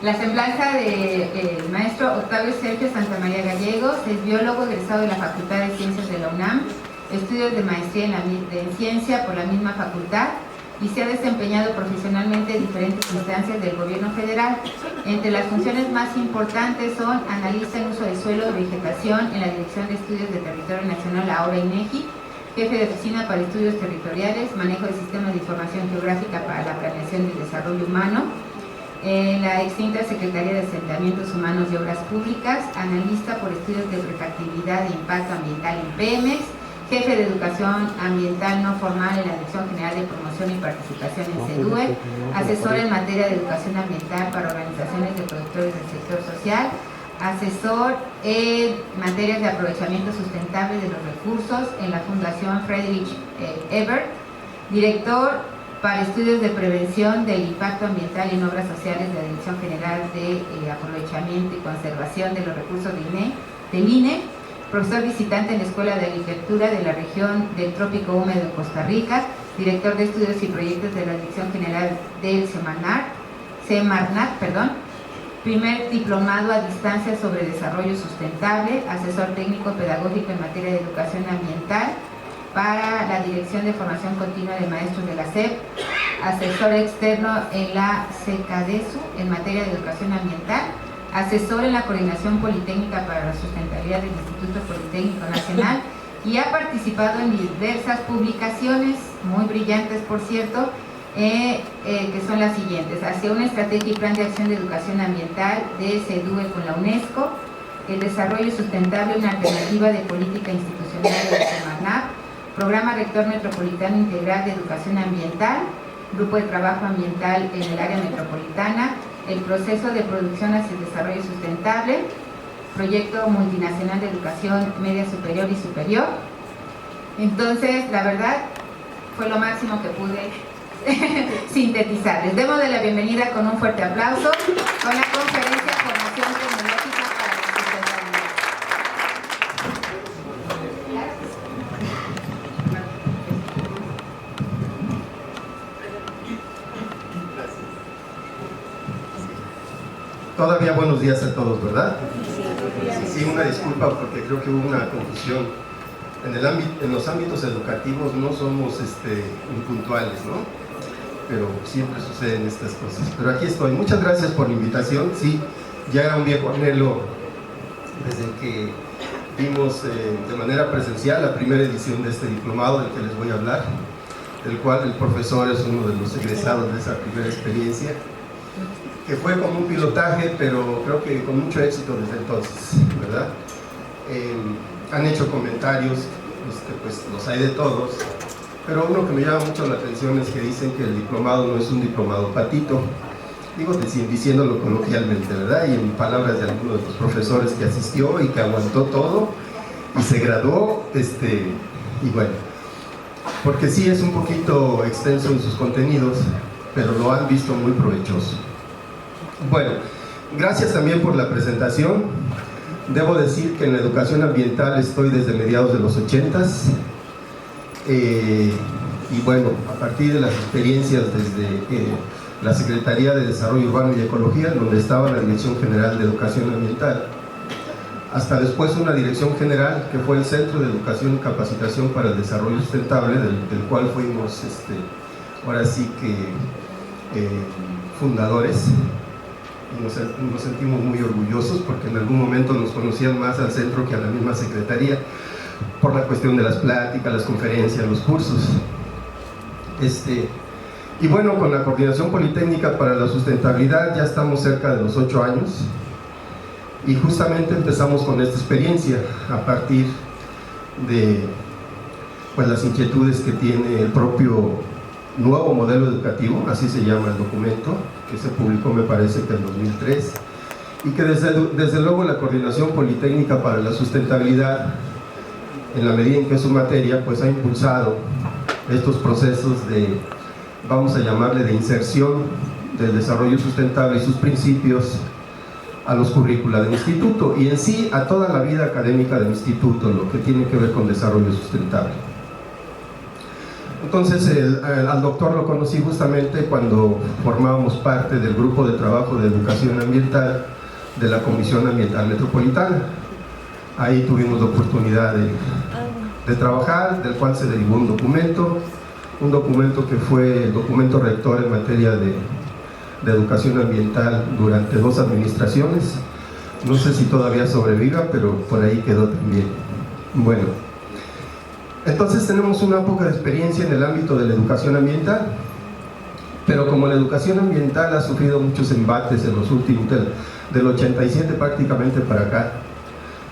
La semblanza del maestro Octavio Sergio Santamaría Gallegos es biólogo egresado de la Facultad de Ciencias de la UNAM, estudios de maestría en ciencia por la misma facultad y se ha desempeñado profesionalmente en diferentes instancias del gobierno federal. Entre las funciones más importantes son analista en uso de suelo y vegetación en la Dirección de Estudios de Territorio Nacional, ahora INEGI, jefe de oficina para estudios territoriales, manejo de sistemas de información geográfica para la planeación del desarrollo humano, en la extinta Secretaría de Asentamientos Humanos y Obras Públicas, analista por estudios de prefactibilidad e impacto ambiental en Pemex, jefe de educación ambiental no formal en la Dirección General de Promoción y Participación en CEDUE, asesor en materia de educación ambiental para organizaciones de productores del sector social, asesor en materias de aprovechamiento sustentable de los recursos en la Fundación Friedrich Ebert, director para estudios de prevención del impacto ambiental en obras sociales de la Dirección General de Aprovechamiento y Conservación de los Recursos del INE, profesor visitante en la Escuela de Agricultura de la región del Trópico Húmedo de Costa Rica, director de estudios y proyectos de la Dirección General del Semarnat, primer diplomado a distancia sobre desarrollo sustentable, asesor técnico pedagógico en materia de educación ambiental para la Dirección de Formación Continua de Maestros de la SEP, asesor externo en la SECADESU en materia de educación ambiental, asesor en la Coordinación Politécnica para la Sustentabilidad del Instituto Politécnico Nacional y ha participado en diversas publicaciones, muy brillantes por cierto, que son las siguientes: hacia una estrategia y plan de acción de educación ambiental de CEDUE con la UNESCO, el desarrollo sustentable, una alternativa de política institucional de la Semarnat, programa rector metropolitano integral de educación ambiental, grupo de trabajo ambiental en el área metropolitana, el proceso de producción hacia el desarrollo sustentable, proyecto multinacional de educación media superior y superior. Entonces, la verdad, fue lo máximo que pude sintetizar. Les demos de la bienvenida con un fuerte aplauso con la conferencia Formación Tecnológica para la Sustentabilidad. Todavía buenos días a todos, ¿verdad? Sí, una disculpa porque creo que hubo una confusión. En los ámbitos educativos no somos impuntuales, ¿no? Pero siempre suceden estas cosas. Pero aquí estoy. Muchas gracias por la invitación. Sí, ya era un viejo anhelo desde que vimos de manera presencial la primera edición de este diplomado del que les voy a hablar, del cual el profesor es uno de los egresados de esa primera experiencia, que fue como un pilotaje, pero creo que con mucho éxito desde entonces, ¿verdad? Han hecho comentarios, pues los hay de todos, pero uno que me llama mucho la atención es que dicen que el diplomado no es un diplomado patito, digo diciéndolo coloquialmente, ¿verdad? Y en palabras de alguno de los profesores que asistió y que aguantó todo y se graduó, y bueno, porque sí es un poquito extenso en sus contenidos, pero lo han visto muy provechoso. Bueno, gracias también por la presentación. Debo decir que en la educación ambiental estoy desde mediados de los 80s y bueno, a partir de las experiencias desde la Secretaría de Desarrollo Urbano y Ecología, donde estaba la Dirección General de Educación Ambiental, hasta después una Dirección General que fue el Centro de Educación y Capacitación para el Desarrollo Sustentable, del cual fuimos ahora sí que fundadores. Nos sentimos muy orgullosos porque en algún momento nos conocían más al centro que a la misma secretaría por la cuestión de las pláticas, las conferencias, los cursos. Y bueno, con la Coordinación Politécnica para la Sustentabilidad ya estamos cerca de los 8 años y justamente empezamos con esta experiencia a partir de pues, las inquietudes que tiene el propio nuevo modelo educativo, así se llama el documento, que se publicó me parece que en 2003, y que desde luego la Coordinación Politécnica para la Sustentabilidad, en la medida en que es su materia, pues ha impulsado estos procesos de, vamos a llamarle, de inserción del desarrollo sustentable y sus principios a los currícula del instituto y en sí a toda la vida académica del instituto, lo que tiene que ver con desarrollo sustentable. Entonces al doctor lo conocí justamente cuando formábamos parte del grupo de trabajo de educación ambiental de la Comisión Ambiental Metropolitana. Ahí tuvimos la oportunidad de trabajar, del cual se derivó un documento que fue el documento rector en materia de educación ambiental durante 2 administraciones. No sé si todavía sobreviva, pero por ahí quedó también. Bueno, entonces tenemos una poca experiencia en el ámbito de la educación ambiental, pero como la educación ambiental ha sufrido muchos embates en los últimos, del 87 prácticamente para acá,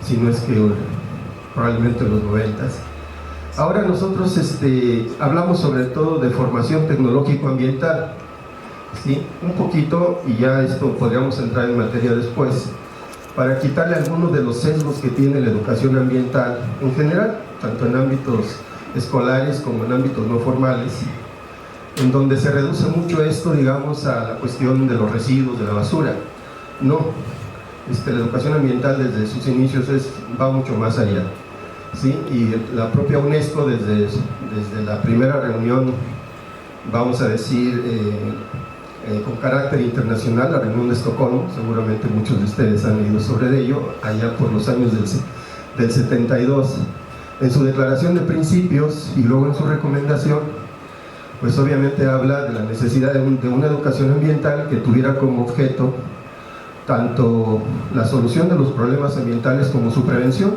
si no es que probablemente en los 90s, ahora nosotros hablamos sobre todo de formación tecnológico-ambiental, ¿sí? Un poquito, y ya esto podríamos entrar en materia después, para quitarle algunos de los sesgos que tiene la educación ambiental en general, tanto en ámbitos escolares como en ámbitos no formales, en donde se reduce mucho esto, digamos, a la cuestión de los residuos, de la basura. No, la educación ambiental desde sus inicios va mucho más allá, ¿sí? Y la propia UNESCO desde la primera reunión, vamos a decir, con carácter internacional, la reunión de Estocolmo, seguramente muchos de ustedes han leído sobre ello, allá por los años del 72, en su declaración de principios y luego en su recomendación, pues obviamente habla de la necesidad de una educación ambiental que tuviera como objeto tanto la solución de los problemas ambientales como su prevención,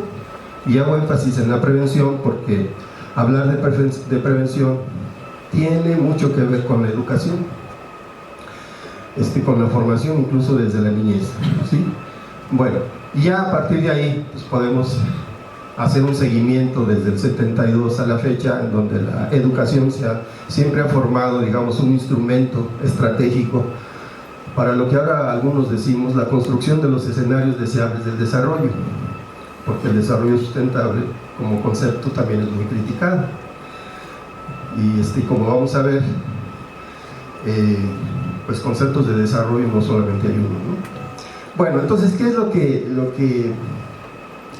y hago énfasis en la prevención porque hablar de prevención tiene mucho que ver con la educación, con la formación incluso desde la niñez, ¿sí? Bueno, ya a partir de ahí pues podemos hacer un seguimiento desde el 72 a la fecha, en donde la educación siempre ha formado, digamos, un instrumento estratégico para lo que ahora algunos decimos la construcción de los escenarios deseables del desarrollo, porque el desarrollo sustentable como concepto también es muy criticado, y como vamos a ver, pues conceptos de desarrollo no solamente hay uno, ¿no? Bueno, entonces, ¿qué es lo que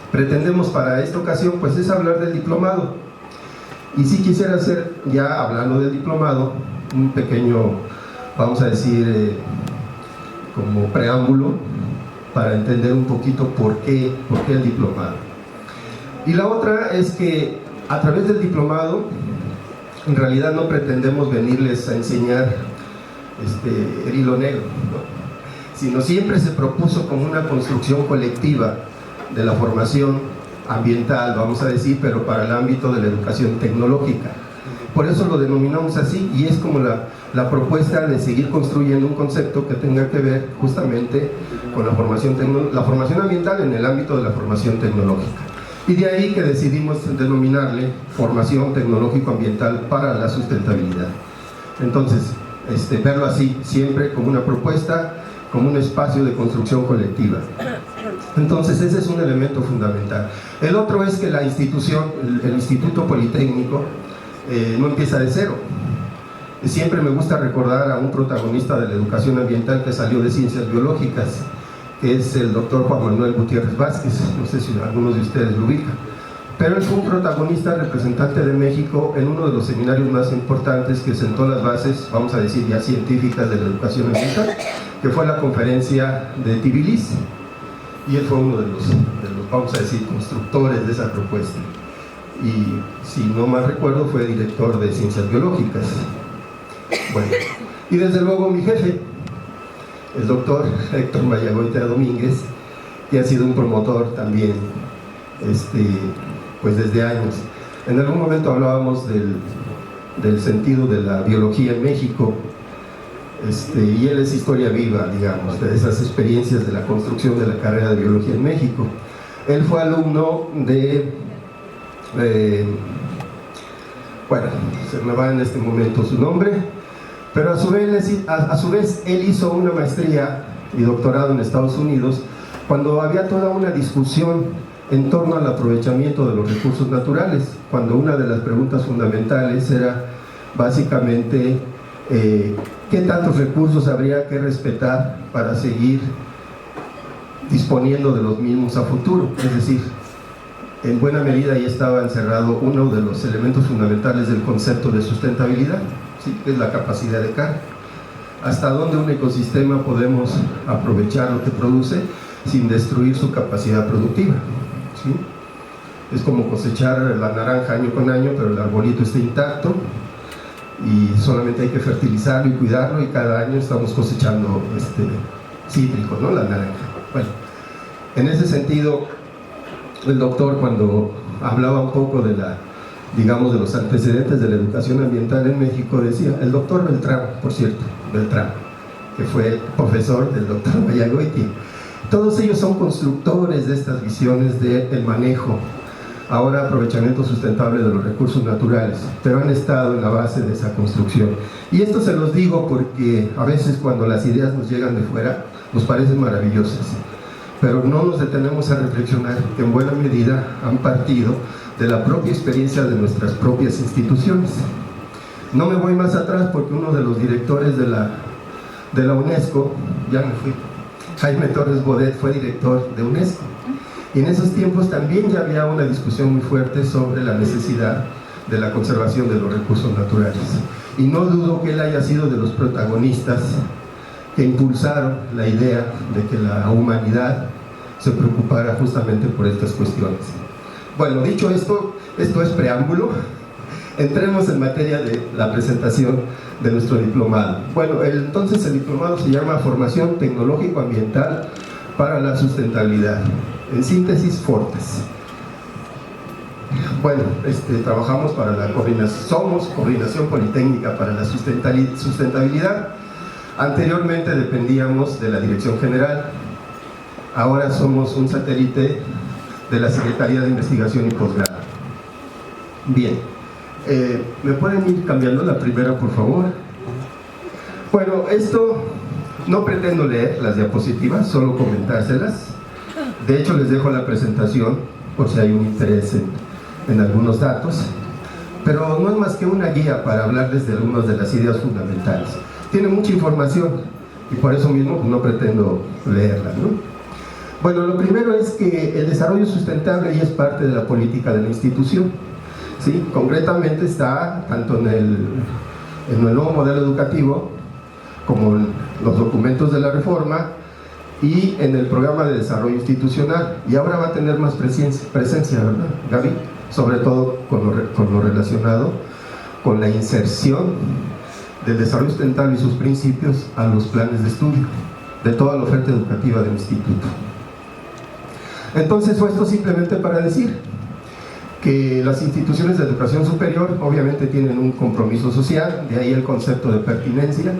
pretendemos para esta ocasión? Pues es hablar del diplomado, y sí quisiera hacer, ya hablando del diplomado, un pequeño, vamos a decir, como preámbulo para entender un poquito por qué el diplomado. Y la otra es que a través del diplomado en realidad no pretendemos venirles a enseñar el hilo negro, ¿no? Sino siempre se propuso como una construcción colectiva de la formación ambiental, vamos a decir, pero para el ámbito de la educación tecnológica. Por eso lo denominamos así, y es como la propuesta de seguir construyendo un concepto que tenga que ver justamente con la formación ambiental en el ámbito de la formación tecnológica. Y de ahí que decidimos denominarle formación tecnológico-ambiental para la sustentabilidad. Entonces, verlo así, siempre como una propuesta, como un espacio de construcción colectiva. Entonces ese es un elemento fundamental. El otro es que la institución, el Instituto Politécnico, no empieza de cero. Siempre me gusta recordar a un protagonista de la educación ambiental que salió de ciencias biológicas, que es el doctor Juan Manuel Gutiérrez Vázquez, no sé si algunos de ustedes lo ubican, pero él fue un protagonista representante de México en uno de los seminarios más importantes que sentó las bases, vamos a decir ya científicas, de la educación ambiental, que fue la conferencia de Tbilisi, y él fue uno de los vamos a decir, constructores de esa propuesta, y si no mal recuerdo fue director de ciencias biológicas. Bueno, y desde luego mi jefe, el doctor Héctor Mayagoitia Domínguez, que ha sido un promotor también, pues desde años. En algún momento hablábamos del sentido de la biología en México, y él es historia viva, digamos, de esas experiencias de la construcción de la carrera de biología en México. Él fue alumno de, bueno, se me va en este momento su nombre, pero a su vez él hizo una maestría y doctorado en Estados Unidos cuando había toda una discusión en torno al aprovechamiento de los recursos naturales, cuando una de las preguntas fundamentales era básicamente qué tantos recursos habría que respetar para seguir disponiendo de los mismos a futuro, es decir, en buena medida ahí estaba encerrado uno de los elementos fundamentales del concepto de sustentabilidad, ¿sí? Que es la capacidad de carga. Hasta dónde un ecosistema podemos aprovechar lo que produce sin destruir su capacidad productiva, ¿sí? Es como cosechar la naranja año con año, pero el arbolito está intacto y solamente hay que fertilizarlo y cuidarlo, y cada año estamos cosechando cítricos, ¿no? La naranja. Bueno, en ese sentido, el doctor, cuando hablaba un poco de digamos, de los antecedentes de la educación ambiental en México, decía, el doctor Beltrán, por cierto, Beltrán, que fue el profesor del doctor Bayagoiti, todos ellos son constructores de estas visiones del manejo, ahora aprovechamiento sustentable de los recursos naturales, pero han estado en la base de esa construcción. Y esto se los digo porque a veces cuando las ideas nos llegan de fuera, nos parecen maravillosas, pero no nos detenemos a reflexionar que en buena medida han partido de la propia experiencia de nuestras propias instituciones. No me voy más atrás porque uno de los directores de la UNESCO, ya me fui, Jaime Torres Bodet, fue director de UNESCO. Y en esos tiempos también ya había una discusión muy fuerte sobre la necesidad de la conservación de los recursos naturales. Y no dudo que él haya sido de los protagonistas que impulsaron la idea de que la humanidad se preocupara justamente por estas cuestiones. Bueno, dicho esto es preámbulo. Entremos en materia de la presentación de nuestro diplomado. Bueno, entonces el diplomado se llama Formación Tecnológico-Ambiental para la Sustentabilidad. En síntesis, FORTES. Bueno, trabajamos para la coordinación, somos Coordinación Politécnica para la Sustentabilidad. Anteriormente dependíamos de la Dirección General, ahora somos un satélite de la Secretaría de Investigación y Posgrado. Bien, ¿me pueden ir cambiando la primera, por favor? Bueno, esto no pretendo leer las diapositivas, solo comentárselas. De hecho, les dejo la presentación por si hay un interés en algunos datos, pero no es más que una guía para hablarles de algunas de las ideas fundamentales. Tiene mucha información y por eso mismo pues, no pretendo leerla, ¿no? Bueno, lo primero es que el desarrollo sustentable ya es parte de la política de la institución, ¿sí? Concretamente está tanto en el nuevo modelo educativo como en los documentos de la reforma y en el programa de desarrollo institucional, y ahora va a tener más presencia, ¿verdad, Gaby? Sobre todo con lo relacionado con la inserción del desarrollo sustentable y sus principios a los planes de estudio de toda la oferta educativa del instituto. Entonces, esto simplemente para decir que las instituciones de educación superior obviamente tienen un compromiso social, de ahí el concepto de pertinencia.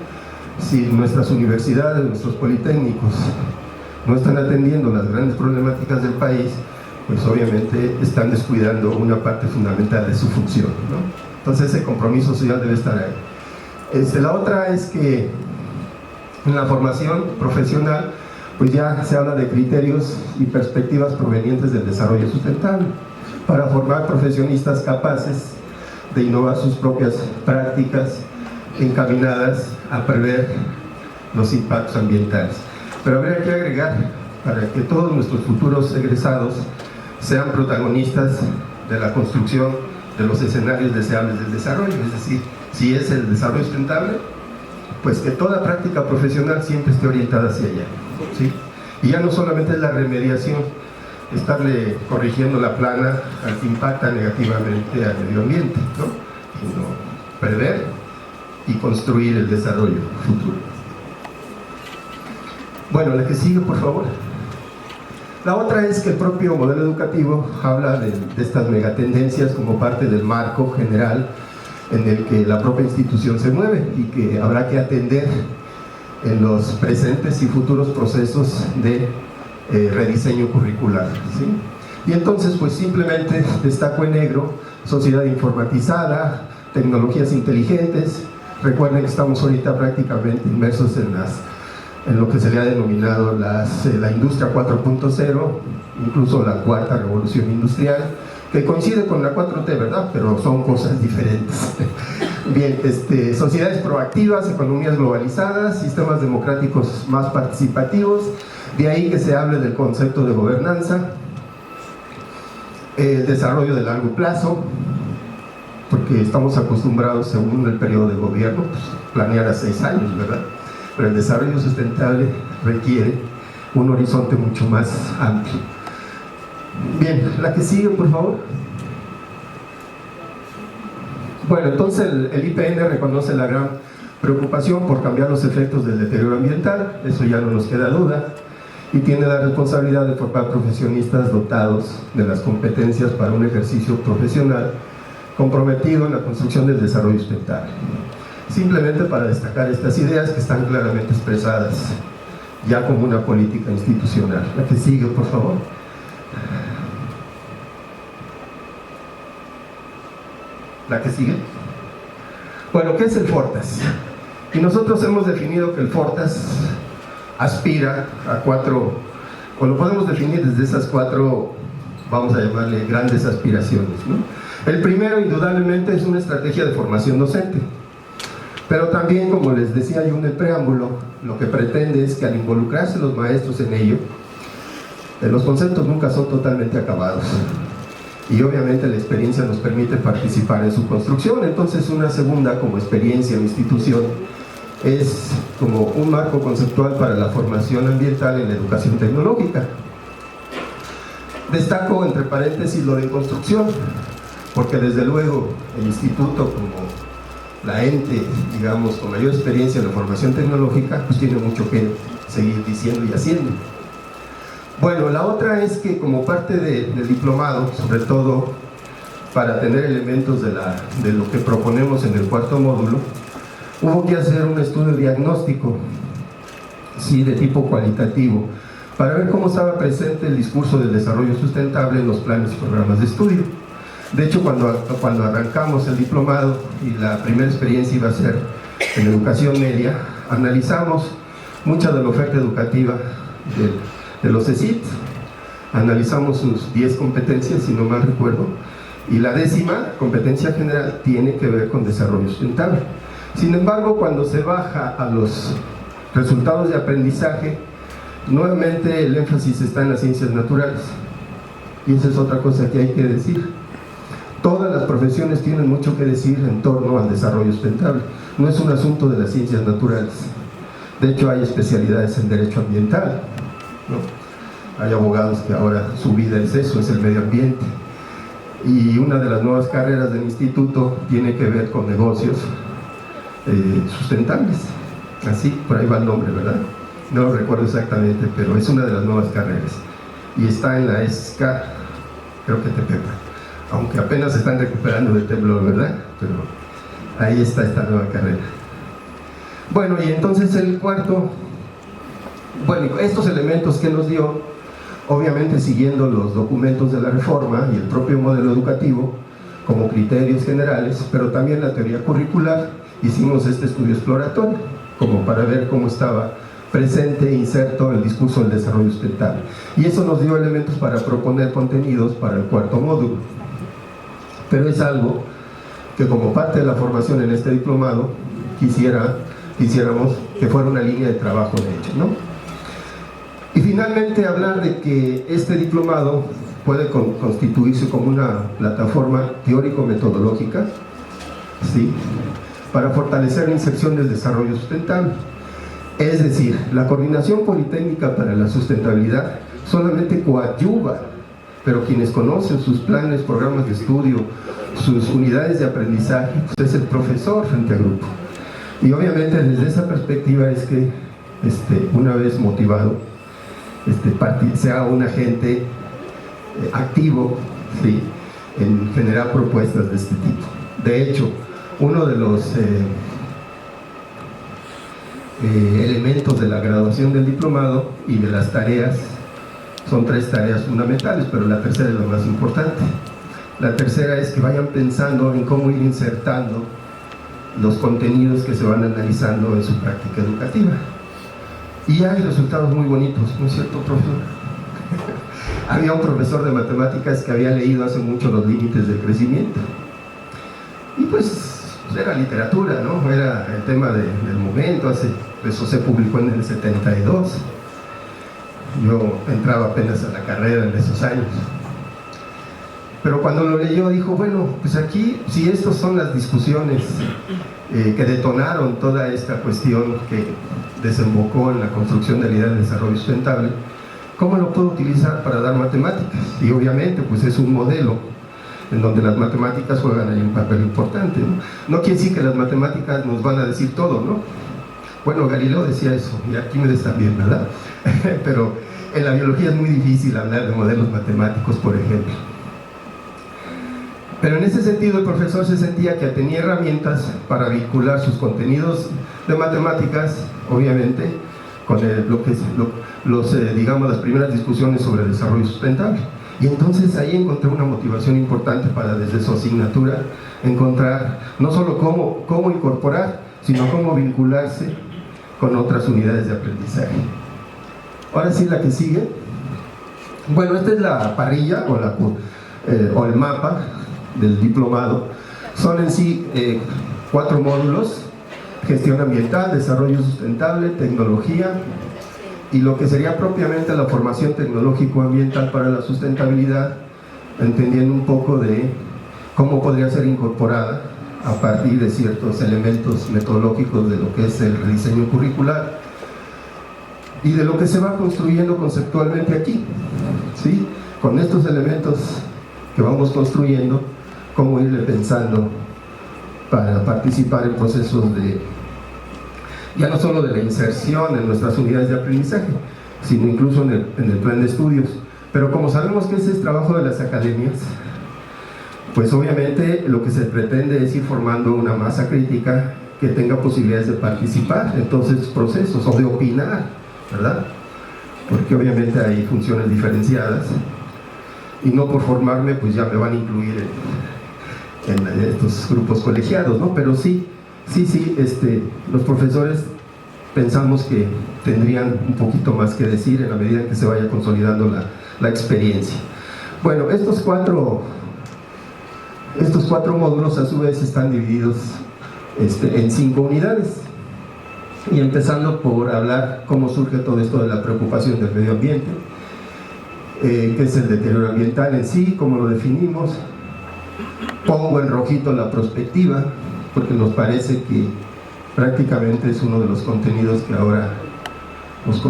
Si nuestras universidades, nuestros politécnicos no están atendiendo las grandes problemáticas del país, pues obviamente están descuidando una parte fundamental de su función, ¿no? Entonces ese compromiso social debe estar ahí. La otra es que en la formación profesional pues ya se habla de criterios y perspectivas provenientes del desarrollo sustentable para formar profesionistas capaces de innovar sus propias prácticas encaminadas a prever los impactos ambientales. Pero habría que agregar, para que todos nuestros futuros egresados sean protagonistas de la construcción de los escenarios deseables del desarrollo, es decir, si es el desarrollo sustentable, pues que toda práctica profesional siempre esté orientada hacia allá, ¿sí? Y ya no solamente es la remediación, estarle corrigiendo la plana al que impacta negativamente al medio ambiente, ¿no? Sino prever y construir el desarrollo futuro. Bueno, la que sigue, por favor. La otra es que el propio modelo educativo habla de estas megatendencias como parte del marco general en el que la propia institución se mueve y que habrá que atender en los presentes y futuros procesos de rediseño curricular, ¿sí? Y entonces pues simplemente destaco en negro sociedad informatizada, tecnologías inteligentes. Recuerden que estamos ahorita prácticamente inmersos en lo que se le ha denominado la industria 4.0, incluso la cuarta revolución industrial, que coincide con la 4T, ¿verdad? Pero son cosas diferentes. Bien, sociedades proactivas, economías globalizadas, sistemas democráticos más participativos, de ahí que se hable del concepto de gobernanza. El desarrollo de largo plazo, porque estamos acostumbrados, según el periodo de gobierno, pues, planear a 6 años, ¿verdad? Pero el desarrollo sustentable requiere un horizonte mucho más amplio. Bien, la que sigue, por favor. Bueno, entonces el IPN reconoce la gran preocupación por cambiar los efectos del deterioro ambiental, eso ya no nos queda duda, y tiene la responsabilidad de formar profesionistas dotados de las competencias para un ejercicio profesional comprometido en la construcción del desarrollo sustentable. Simplemente para destacar estas ideas que están claramente expresadas ya como una política institucional. La que sigue, por favor. La que sigue. Bueno, ¿qué es el FORTAS? Y nosotros hemos definido que el FORTAS aspira a 4, o lo podemos definir desde esas 4, vamos a llamarle grandes aspiraciones, ¿no? El primero, indudablemente, es una estrategia de formación docente, pero también, como les decía yo en el preámbulo, lo que pretende es que al involucrarse los maestros en ello, los conceptos nunca son totalmente acabados, y obviamente la experiencia nos permite participar en su construcción. Entonces una segunda, como experiencia en institución, es como un marco conceptual para la formación ambiental en la educación tecnológica. Destaco entre paréntesis lo de construcción, porque desde luego el instituto, como la ente, digamos, con mayor experiencia en la formación tecnológica, pues tiene mucho que seguir diciendo y haciendo. Bueno, la otra es que como parte del diplomado, sobre todo para tener elementos de lo que proponemos en el 4º módulo, hubo que hacer un estudio diagnóstico, sí, de tipo cualitativo, para ver cómo estaba presente el discurso del desarrollo sustentable en los planes y programas de estudio. De hecho, cuando arrancamos el diplomado y la primera experiencia iba a ser en educación media, analizamos mucha de la oferta educativa de los CECIT, analizamos sus 10 competencias, si no mal recuerdo, y la 10ª, competencia general, tiene que ver con desarrollo sustentable. Sin embargo, cuando se baja a los resultados de aprendizaje, nuevamente el énfasis está en las ciencias naturales, y esa es otra cosa que hay que decir. Todas las profesiones tienen mucho que decir en torno al desarrollo sustentable, no es un asunto de las ciencias naturales. De hecho, hay especialidades en derecho ambiental, ¿no? Hay abogados que ahora su vida es eso, es el medio ambiente, y una de las nuevas carreras del instituto tiene que ver con negocios sustentables, así, por ahí va el nombre, ¿verdad? No lo recuerdo exactamente, pero es una de las nuevas carreras, y está en la ESCA, creo que Tepepa, aunque apenas se están recuperando del temblor, ¿verdad? Pero ahí está esta nueva carrera. Bueno, y entonces el cuarto, bueno, estos elementos que nos dio, obviamente siguiendo los documentos de la reforma y el propio modelo educativo, como criterios generales, pero también la teoría curricular, hicimos este estudio exploratorio, como para ver cómo estaba presente e inserto el discurso del desarrollo sustentable. Y eso nos dio elementos para proponer contenidos para el 4º módulo. Pero es algo que como parte de la formación en este diplomado quisiéramos que fuera una línea de trabajo de hecho, ¿no? Y finalmente hablar de que este diplomado puede constituirse como una plataforma teórico-metodológica, ¿sí?, para fortalecer la inserción del desarrollo sustentable. Es decir, la Coordinación Politécnica para la Sustentabilidad solamente coadyuva, pero quienes conocen sus planes, programas de estudio, sus unidades de aprendizaje, pues es el profesor frente al grupo. Y obviamente desde esa perspectiva es que una vez motivado, sea un agente activo, ¿sí?, en generar propuestas de este tipo. De hecho, uno de los elementos de la graduación del diplomado y de las tareas, son 3 tareas fundamentales, pero la tercera es la más importante. La tercera es que vayan pensando en cómo ir insertando los contenidos que se van analizando en su práctica educativa. Y hay resultados muy bonitos, ¿no es cierto, profesor? Había un profesor de matemáticas que había leído hace mucho Los límites del crecimiento. Y pues era literatura, ¿no? Era el tema del momento, eso se publicó en el 72. Yo entraba apenas a la carrera en esos años. pero cuando lo leyó dijo, bueno, pues aquí, si estas son las discusiones que detonaron toda esta cuestión que desembocó en la construcción de la idea de desarrollo sustentable, ¿cómo lo puedo utilizar para dar matemáticas? Y obviamente, pues es un modelo en donde las matemáticas juegan ahí un papel importante, ¿no? No quiere decir que las matemáticas nos van a decir todo, ¿no? Bueno, Galileo decía eso, y Arquímedes también, ¿verdad? Pero en la biología es muy difícil hablar de modelos matemáticos, por ejemplo. Pero en ese sentido el profesor se sentía que tenía herramientas para vincular sus contenidos de matemáticas, obviamente, con digamos, las primeras discusiones sobre desarrollo sustentable. Y entonces ahí encontré una motivación importante para, desde su asignatura, encontrar no solo cómo incorporar, sino cómo vincularse con otras unidades de aprendizaje. Ahora sí, la que sigue. Bueno, esta es la parrilla o el mapa del diplomado. Son en sí 4 módulos: gestión ambiental, desarrollo sustentable, tecnología y lo que sería propiamente la formación tecnológico-ambiental para la sustentabilidad, entendiendo un poco de cómo podría ser incorporada a partir de ciertos elementos metodológicos de lo que es el rediseño curricular y de lo que se va construyendo conceptualmente aquí, ¿sí? Con estos elementos que vamos construyendo, cómo irle pensando para participar en procesos de, ya no solo de la inserción en nuestras unidades de aprendizaje, sino incluso en el plan de estudios. Pero como sabemos que ese es trabajo de las academias, pues obviamente lo que se pretende es ir formando una masa crítica que tenga posibilidades de participar en todos estos procesos, o de opinar, ¿verdad? Porque obviamente hay funciones diferenciadas, y no por formarme pues ya me van a incluir en estos grupos colegiados, ¿no? Pero sí, los profesores pensamos que tendrían un poquito más que decir en la medida en que se vaya consolidando la experiencia. Bueno, estos cuatro módulos a su vez están divididos en 5 unidades, y empezando por hablar cómo surge todo esto de la preocupación del medio ambiente, qué es el deterioro ambiental en sí, cómo lo definimos. Pongo en rojito la prospectiva, porque nos parece que prácticamente es uno de los contenidos que ahora nos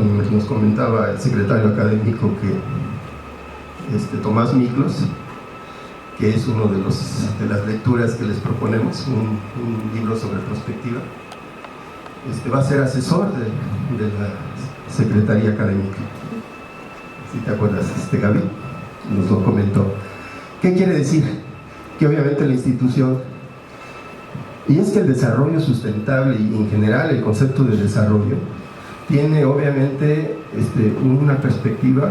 comentaba el secretario académico, que Tomás Miklos, que es uno de las lecturas que les proponemos, un libro sobre prospectiva. Va a ser asesor de la Secretaría Académica. Si te acuerdas, Gaby nos lo comentó. ¿Qué quiere decir? Que obviamente la institución, y es que el desarrollo sustentable y en general el concepto de desarrollo tiene obviamente una perspectiva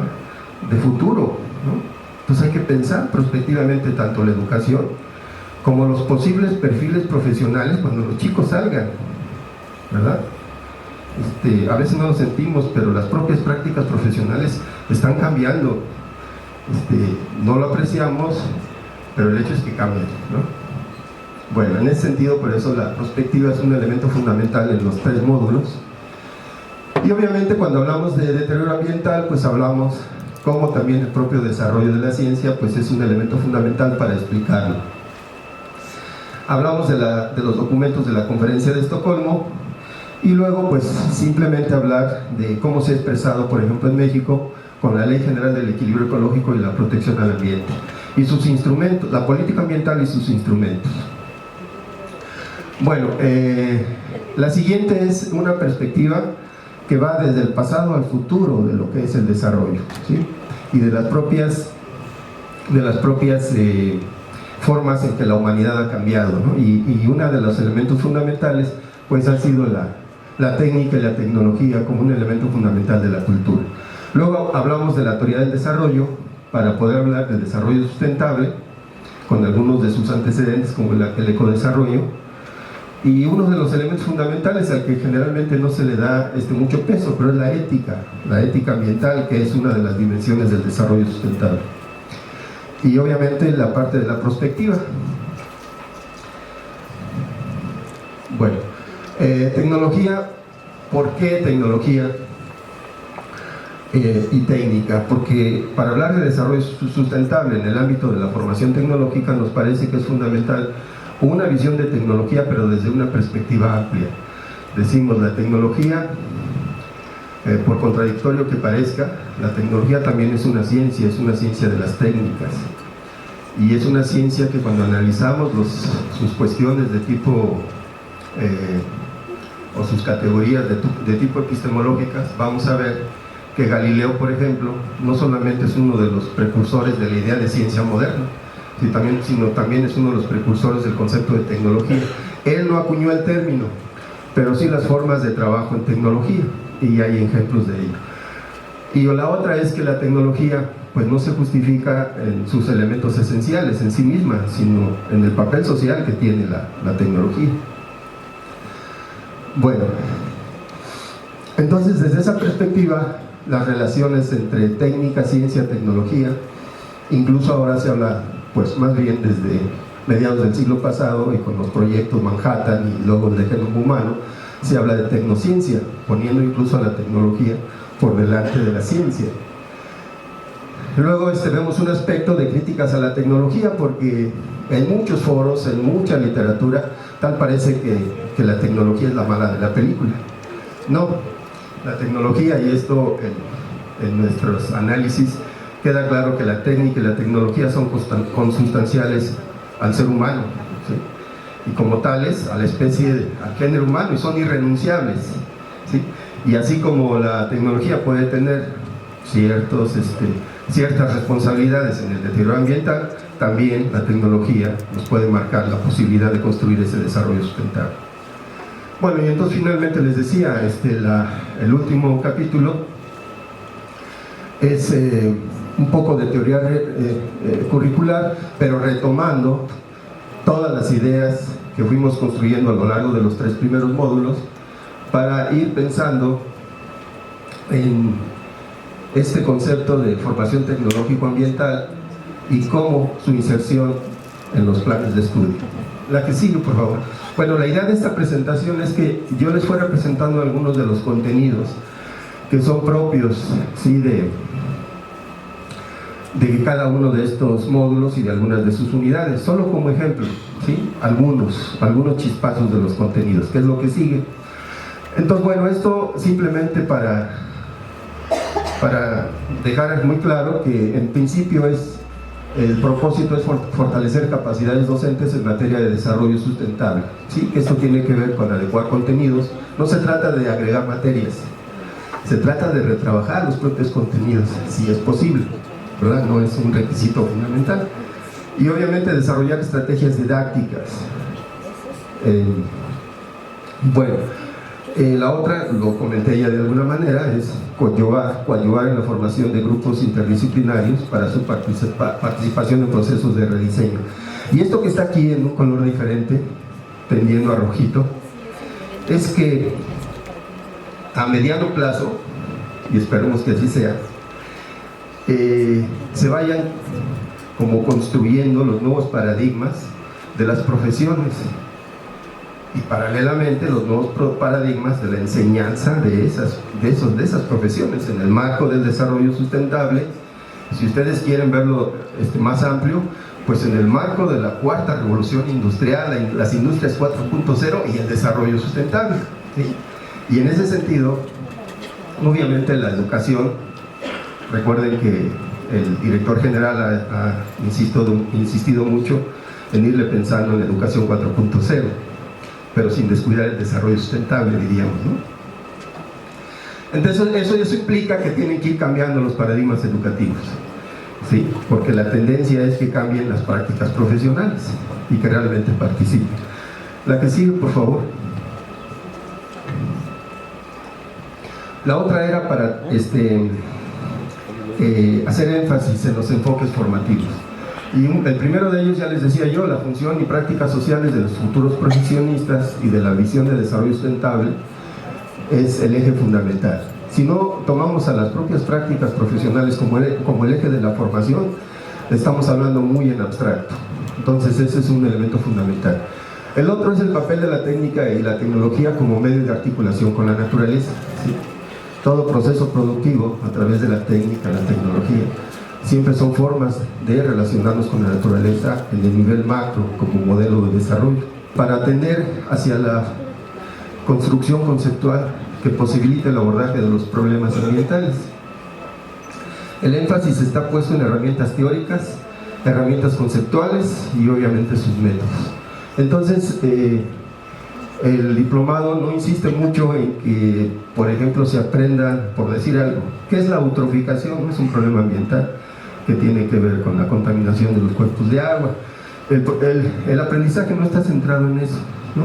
de futuro, ¿no? Entonces hay que pensar prospectivamente tanto la educación como los posibles perfiles profesionales cuando los chicos salgan, ¿verdad? A veces no lo sentimos, pero las propias prácticas profesionales están cambiando. No lo apreciamos, pero el hecho es que cambian, ¿no? Bueno, en ese sentido, por eso la prospectiva es un elemento fundamental en los 3 módulos. Y obviamente cuando hablamos de deterioro ambiental, pues hablamos cómo también el propio desarrollo de la ciencia pues es un elemento fundamental para explicarlo. Hablamos de los documentos de la Conferencia de Estocolmo, y luego pues simplemente hablar de cómo se ha expresado, por ejemplo, en México con la Ley General del Equilibrio Ecológico y la Protección al Ambiente, y sus instrumentos, la política ambiental y sus instrumentos. Bueno, la siguiente es una perspectiva que va desde el pasado al futuro de lo que es el desarrollo, ¿sí? Y de las propias formas en que la humanidad ha cambiado, ¿no? Y uno de los elementos fundamentales pues ha sido la técnica y la tecnología como un elemento fundamental de la cultura. Luego hablamos de la teoría del desarrollo para poder hablar del desarrollo sustentable con algunos de sus antecedentes como el ecodesarrollo, y uno de los elementos fundamentales al que generalmente no se le da mucho peso, pero es la ética ambiental, que es una de las dimensiones del desarrollo sustentable. Y obviamente la parte de la prospectiva. Bueno, tecnología. ¿Por qué tecnología? y técnica, porque para hablar de desarrollo sustentable en el ámbito de la formación tecnológica nos parece que es fundamental una visión de tecnología, pero desde una perspectiva amplia. Decimos la tecnología, por contradictorio que parezca, la tecnología también es una ciencia de las técnicas, y es una ciencia que cuando analizamos sus cuestiones de tipo o sus categorías de tipo epistemológicas, vamos a ver que Galileo, por ejemplo, no solamente es uno de los precursores de la idea de ciencia moderna, sino también es uno de los precursores del concepto de tecnología. Él no acuñó el término, pero sí las formas de trabajo en tecnología, y hay ejemplos de ello. Y la otra es que la tecnología pues no se justifica en sus elementos esenciales en sí misma, sino en el papel social que tiene la tecnología. Bueno, entonces desde esa perspectiva, las relaciones entre técnica, ciencia, tecnología, incluso ahora se habla pues más bien desde mediados del siglo pasado, y con los proyectos Manhattan y luego el de genoma humano, se habla de tecnociencia, poniendo incluso a la tecnología por delante de la ciencia. Luego vemos un aspecto de críticas a la tecnología, porque en muchos foros, en mucha literatura, tal parece que la tecnología es la mala de la película. No, la tecnología, y esto en nuestros análisis queda claro que la técnica y la tecnología son consustanciales al ser humano, ¿sí? Y como tales a la especie, al género humano, y son irrenunciables, ¿sí? Y así como la tecnología puede tener ciertas responsabilidades en el deterioro ambiental, también la tecnología nos puede marcar la posibilidad de construir ese desarrollo sustentable. Bueno, y entonces finalmente les decía, el último capítulo es un poco de teoría curricular, pero retomando todas las ideas que fuimos construyendo a lo largo de los 3 primeros módulos, para ir pensando en este concepto de formación tecnológico-ambiental y cómo su inserción en los planes de estudio. La que sigue, por favor. Bueno, la idea de esta presentación es que yo les fuera presentando algunos de los contenidos que son propios, ¿sí?, de cada uno de estos módulos y de algunas de sus unidades, solo como ejemplo, ¿sí?, algunos chispazos de los contenidos, que es lo que sigue. Entonces, bueno, esto simplemente para dejar muy claro que en principio el propósito es fortalecer capacidades docentes en materia de desarrollo sustentable, ¿sí? Que esto tiene que ver con adecuar contenidos. No se trata de agregar materias, se trata de retrabajar los propios contenidos, si es posible, ¿verdad? No es un requisito fundamental. Y obviamente desarrollar estrategias didácticas. La otra, lo comenté ya de alguna manera, es coadyuvar en la formación de grupos interdisciplinarios para su participación en procesos de rediseño. Y esto que está aquí en un color diferente, tendiendo a rojito, es que a mediano plazo, y esperemos que así sea, se vayan como construyendo los nuevos paradigmas de las profesiones, y paralelamente los nuevos paradigmas de la enseñanza de esas profesiones en el marco del desarrollo sustentable. Si ustedes quieren verlo más amplio, pues en el marco de la cuarta revolución industrial, las industrias 4.0 y el desarrollo sustentable, ¿sí? Y en ese sentido, obviamente la educación, recuerden que el director general ha insistido mucho en irle pensando en la educación 4.0, pero sin descuidar el desarrollo sustentable, diríamos, ¿no? Entonces eso implica que tienen que ir cambiando los paradigmas educativos, ¿sí? Porque la tendencia es que cambien las prácticas profesionales y que realmente participen. La que sigue, por favor. La otra era para hacer énfasis en los enfoques formativos. Y el primero de ellos, ya les decía yo, la función y prácticas sociales de los futuros profesionistas y de la visión de desarrollo sustentable es el eje fundamental. Si no tomamos a las propias prácticas profesionales como el eje de la formación, estamos hablando muy en abstracto. Entonces ese es un elemento fundamental. El otro es el papel de la técnica y la tecnología como medio de articulación con la naturaleza, ¿sí? todo proceso productivo a través de la técnica, la tecnología, siempre son formas de relacionarnos con la naturaleza en el nivel macro como modelo de desarrollo, para atender hacia la construcción conceptual que posibilite el abordaje de los problemas ambientales. El énfasis está puesto en herramientas teóricas, herramientas conceptuales y obviamente sus métodos. Entonces, el diplomado no insiste mucho en que, por ejemplo, se aprendan, por decir algo, ¿qué es la eutroficación? No es un problema ambiental que tiene que ver con la contaminación de los cuerpos de agua. El aprendizaje no está centrado en eso, ¿no?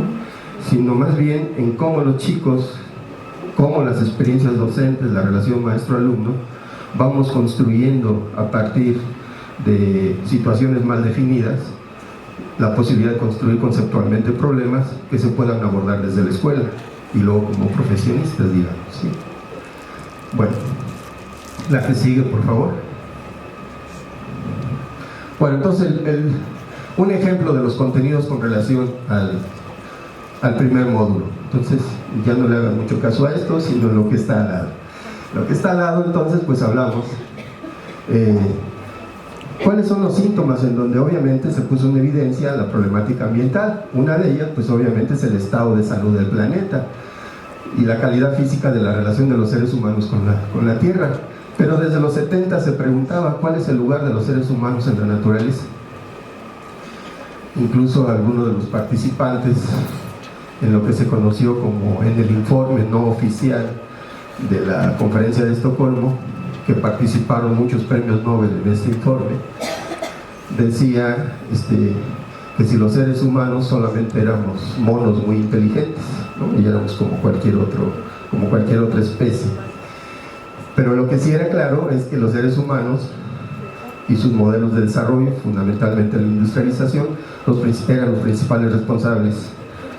Sino más bien en cómo los chicos, cómo las experiencias docentes, la relación maestro-alumno, vamos construyendo a partir de situaciones mal definidas la posibilidad de construir conceptualmente problemas que se puedan abordar desde la escuela y luego como profesionistas, digamos, ¿sí? Bueno, la que sigue, por favor. Bueno, entonces un ejemplo de los contenidos con relación al primer módulo. Entonces ya no le hagan mucho caso a esto, sino lo que está al lado. Lo que está al lado, entonces, pues hablamos ¿cuáles son los síntomas en donde obviamente se puso en evidencia la problemática ambiental? Una de ellas, pues obviamente es el estado de salud del planeta y la calidad física de la relación de los seres humanos con la Tierra. Pero desde los 70 se preguntaba cuál es el lugar de los seres humanos en la naturaleza. Incluso algunos de los participantes en lo que se conoció como en el informe no oficial de la Conferencia de Estocolmo, que participaron muchos premios Nobel en este informe, decía que si los seres humanos solamente éramos monos muy inteligentes, ¿no? Y éramos como cualquier otra especie. Pero lo que sí era claro es que los seres humanos y sus modelos de desarrollo, fundamentalmente la industrialización, eran los principales responsables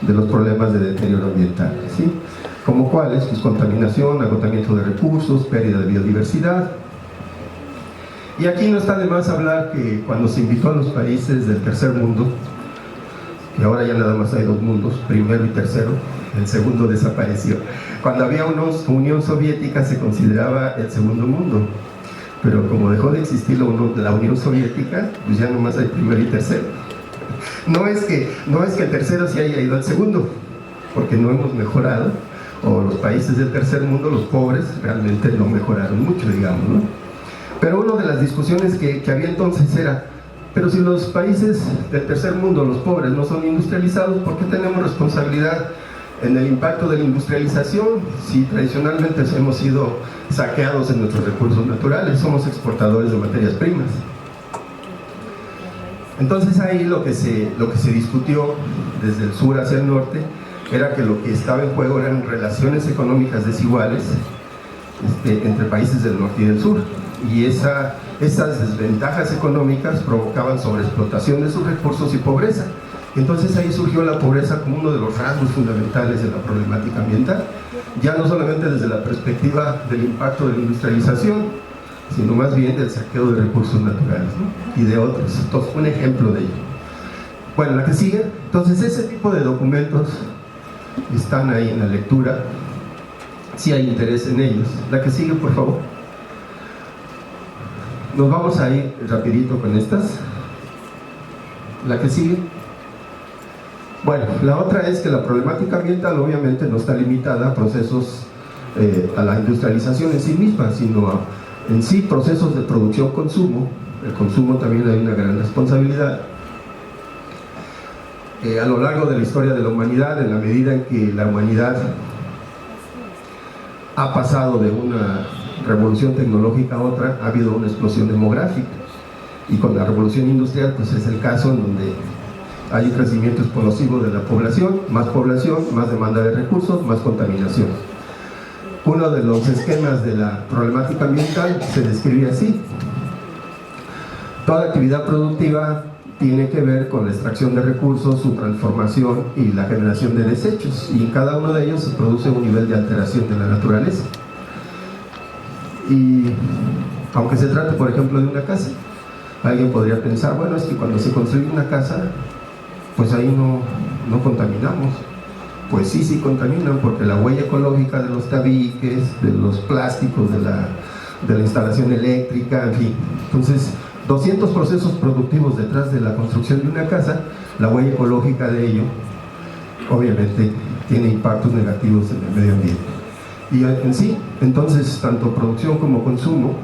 de los problemas de deterioro ambiental, ¿sí? Como cuáles, pues contaminación, agotamiento de recursos, pérdida de biodiversidad. Y aquí no está de más hablar que cuando se invitó a los países del tercer mundo, y ahora ya nada más hay dos mundos, primero y tercero, el segundo desapareció. Cuando había una Unión Soviética se consideraba el segundo mundo, pero como dejó de existir la Unión Soviética, pues ya nomás hay primero y tercero. No es que el tercero se haya ido al segundo, porque no hemos mejorado, o los países del tercer mundo, los pobres, realmente no mejoraron mucho, digamos, ¿no? Pero una de las discusiones que había entonces era, pero si los países del tercer mundo, los pobres, no son industrializados, ¿por qué tenemos responsabilidad en el impacto de la industrialización si tradicionalmente hemos sido saqueados en nuestros recursos naturales, somos exportadores de materias primas? Entonces ahí lo que se discutió desde el sur hacia el norte era que lo que estaba en juego eran relaciones económicas desiguales entre países del norte y del sur, y esas desventajas económicas provocaban sobreexplotación de sus recursos y pobreza. Entonces ahí surgió la pobreza como uno de los rasgos fundamentales de la problemática ambiental, ya no solamente desde la perspectiva del impacto de la industrialización, sino más bien del saqueo de recursos naturales, ¿no? Y de otros. Entonces, un ejemplo de ello. Bueno, la que sigue. Entonces, ese tipo de documentos están ahí en la lectura, si hay interés en ellos. La que sigue, por favor. Nos vamos a ir rapidito con estas. La que sigue. Bueno, la otra es que la problemática ambiental obviamente no está limitada a procesos, a la industrialización en sí misma, sino en sí procesos de producción-consumo. El consumo también hay una gran responsabilidad. A lo largo de la historia de la humanidad, en la medida en que la humanidad ha pasado de una revolución tecnológica a otra, ha habido una explosión demográfica, y con la revolución industrial pues es el caso en donde hay un crecimiento explosivo de la población, más demanda de recursos, más contaminación. Uno de los esquemas de la problemática ambiental se describe así: toda actividad productiva tiene que ver con la extracción de recursos, su transformación y la generación de desechos, y en cada uno de ellos se produce un nivel de alteración de la naturaleza. Y aunque se trate, por ejemplo, de una casa, alguien podría pensar, bueno, es que cuando se construye una casa, pues ahí no contaminamos, pues sí contaminan, porque la huella ecológica de los tabiques, de los plásticos, de la instalación eléctrica, en fin. Entonces, 200 procesos productivos detrás de la construcción de una casa, la huella ecológica de ello, obviamente, tiene impactos negativos en el medio ambiente. Y en sí, entonces, tanto producción como consumo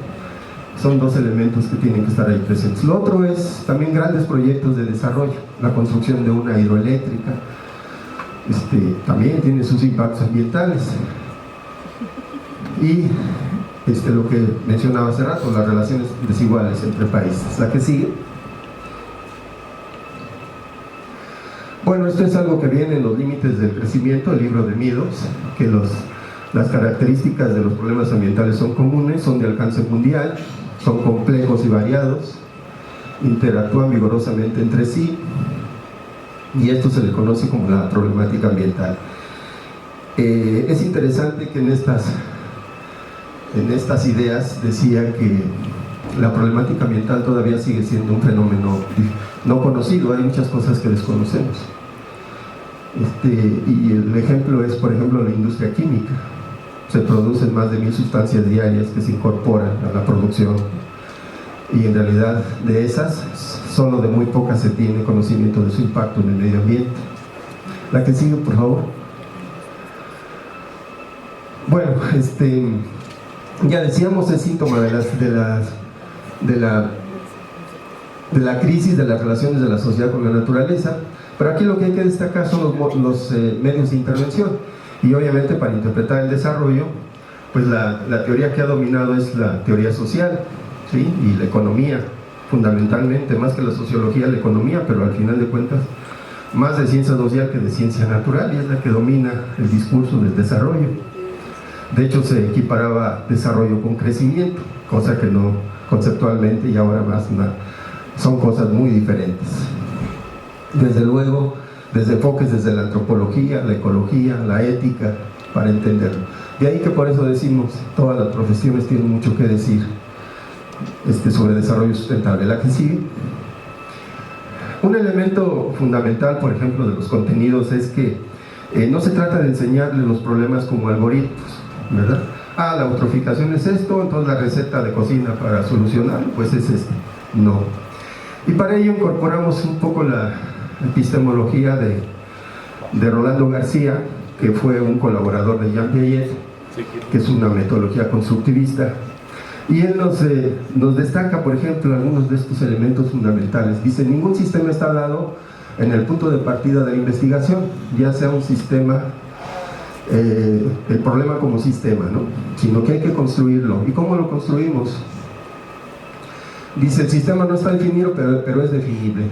son dos elementos que tienen que estar ahí presentes. Lo otro es también grandes proyectos de desarrollo, la construcción de una hidroeléctrica, también tiene sus impactos ambientales. Y lo que mencionaba hace rato, las relaciones desiguales entre países. La que sigue. Bueno, esto es algo que viene en los límites del crecimiento, el libro de Meadows, que las características de los problemas ambientales son comunes, son de alcance mundial, son complejos y variados, interactúan vigorosamente entre sí, y esto se le conoce como la problemática ambiental. Es interesante que en estas ideas decía que la problemática ambiental todavía sigue siendo un fenómeno no conocido, hay muchas cosas que desconocemos. Y el ejemplo es, por ejemplo, la industria química. Se producen más de 1000 sustancias diarias que se incorporan a la producción, y en realidad de esas, solo de muy pocas se tiene conocimiento de su impacto en el medio ambiente. La que sigue, por favor. Bueno, ya decíamos, es síntoma de la crisis de las relaciones de la sociedad con la naturaleza, pero aquí lo que hay que destacar son los medios de intervención, y obviamente para interpretar el desarrollo, pues la teoría que ha dominado es la teoría social, ¿sí? Y la economía, fundamentalmente, más que la sociología, la economía, pero al final de cuentas, más de ciencia social que de ciencia natural, y es la que domina el discurso del desarrollo. De hecho, se equiparaba desarrollo con crecimiento, cosa que no conceptualmente, y ahora más son cosas muy diferentes. Desde luego, desde enfoques desde la antropología, la ecología, la ética, para entenderlo. De ahí que por eso decimos, todas las profesiones tienen mucho que decir sobre desarrollo sustentable. La que sigue. Un elemento fundamental, por ejemplo, de los contenidos es que no se trata de enseñarles los problemas como algoritmos, ¿verdad? La eutroficación es esto, entonces la receta de cocina para solucionar, pues es no. Y para ello incorporamos un poco la epistemología de Rolando García, que fue un colaborador de Jean Piaget, que es una metodología constructivista, y él nos destaca, por ejemplo, algunos de estos elementos fundamentales. Dice: ningún sistema está dado en el punto de partida de la investigación, ya sea un sistema, el problema como sistema, ¿no? Sino que hay que construirlo. ¿Y cómo lo construimos? Dice: el sistema no está definido, pero es definible.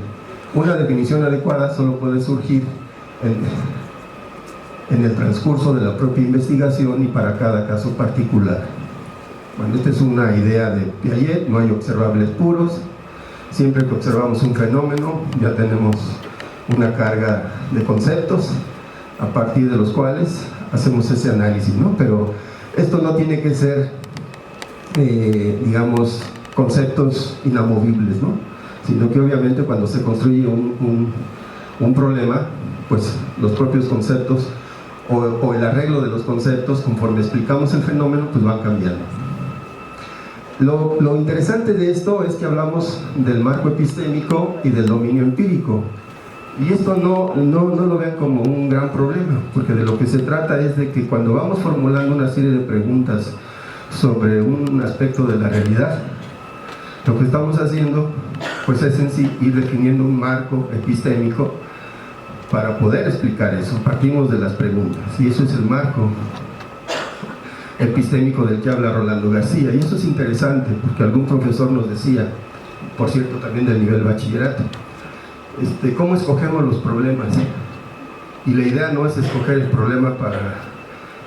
Una definición adecuada solo puede surgir en el transcurso de la propia investigación y para cada caso particular. Bueno, esta es una idea de Piaget. No hay observables puros. Siempre que observamos un fenómeno, ya tenemos una carga de conceptos a partir de los cuales hacemos ese análisis, ¿no? Pero esto no tiene que ser, digamos, conceptos inamovibles, ¿no? Sino que obviamente cuando se construye un problema, pues los propios conceptos o el arreglo de los conceptos, conforme explicamos el fenómeno, pues van cambiando. Lo interesante de esto es que hablamos del marco epistémico y del dominio empírico, y esto no lo vean como un gran problema, porque de lo que se trata es de que cuando vamos formulando una serie de preguntas sobre un aspecto de la realidad, lo que estamos haciendo pues es en sí ir definiendo un marco epistémico para poder explicar eso. Partimos de las preguntas, y eso es el marco epistémico del que habla Rolando García. Y eso es interesante, porque algún profesor nos decía, por cierto también del nivel bachillerato, ¿cómo escogemos los problemas? Y la idea no es escoger el problema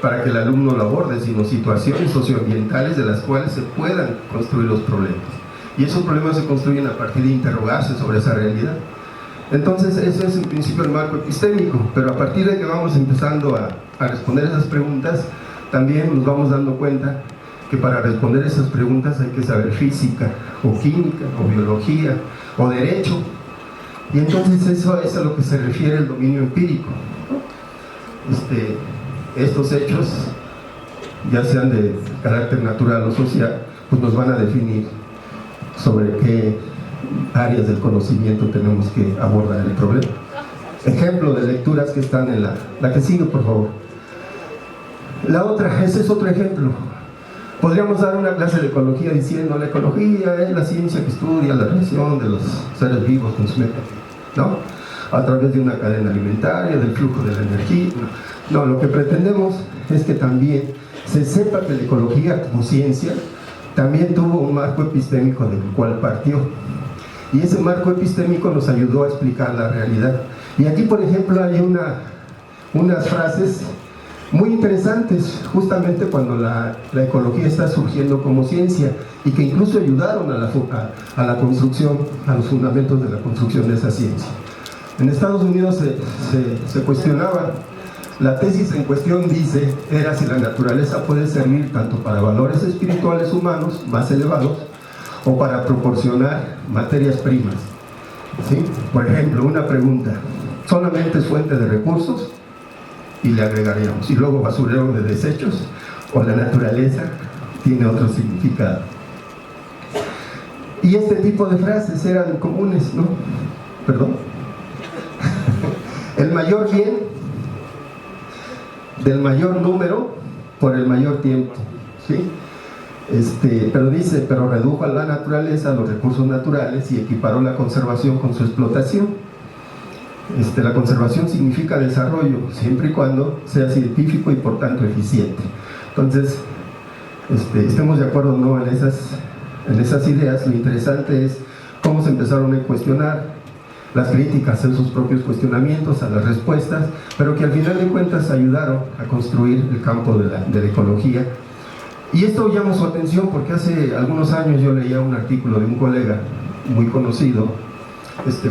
para que el alumno lo aborde, sino situaciones socioambientales de las cuales se puedan construir los problemas. Y esos problemas se construyen a partir de interrogarse sobre esa realidad. Entonces, eso es en principio el marco epistémico, pero a partir de que vamos empezando a responder esas preguntas, también nos vamos dando cuenta que para responder esas preguntas hay que saber física, o química, o biología, o derecho. Y entonces eso es a lo que se refiere el dominio empírico. estos hechos, ya sean de carácter natural o social, pues nos van a definir sobre qué áreas del conocimiento tenemos que abordar el problema. Ejemplo de lecturas que están en la que sigue, por favor. La otra, ese es otro ejemplo. Podríamos dar una clase de ecología diciendo: la ecología es la ciencia que estudia la relación de los seres vivos con su medio ambiente, ¿no? A través de una cadena alimentaria, del flujo de la energía. No, lo que pretendemos es que también se sepa que la ecología como ciencia también tuvo un marco epistémico del cual partió. Y ese marco epistémico nos ayudó a explicar la realidad. Y aquí, por ejemplo, hay unas frases muy interesantes, justamente cuando la ecología está surgiendo como ciencia, y que incluso ayudaron a la construcción, a los fundamentos de la construcción de esa ciencia. En Estados Unidos se cuestionaba, la tesis en cuestión dice, era si la naturaleza puede servir tanto para valores espirituales humanos más elevados, o para proporcionar materias primas, ¿sí? Por ejemplo, una pregunta: ¿solamente es fuente de recursos? Y le agregaríamos, y luego basurero de desechos, o la naturaleza tiene otro significado. Y este tipo de frases eran comunes, ¿no? Perdón. El mayor bien del mayor número por el mayor tiempo, ¿sí? Pero dice, pero redujo a la naturaleza, a los recursos naturales, y equiparó la conservación con su explotación. La conservación significa desarrollo, siempre y cuando sea científico y por tanto eficiente. Entonces, estemos de acuerdo, ¿no?, en esas ideas. Lo interesante es cómo se empezaron a cuestionar las críticas, en sus propios cuestionamientos, a las respuestas, pero que al final de cuentas ayudaron a construir el campo de la ecología. Y esto llamó su atención porque hace algunos años yo leía un artículo de un colega muy conocido,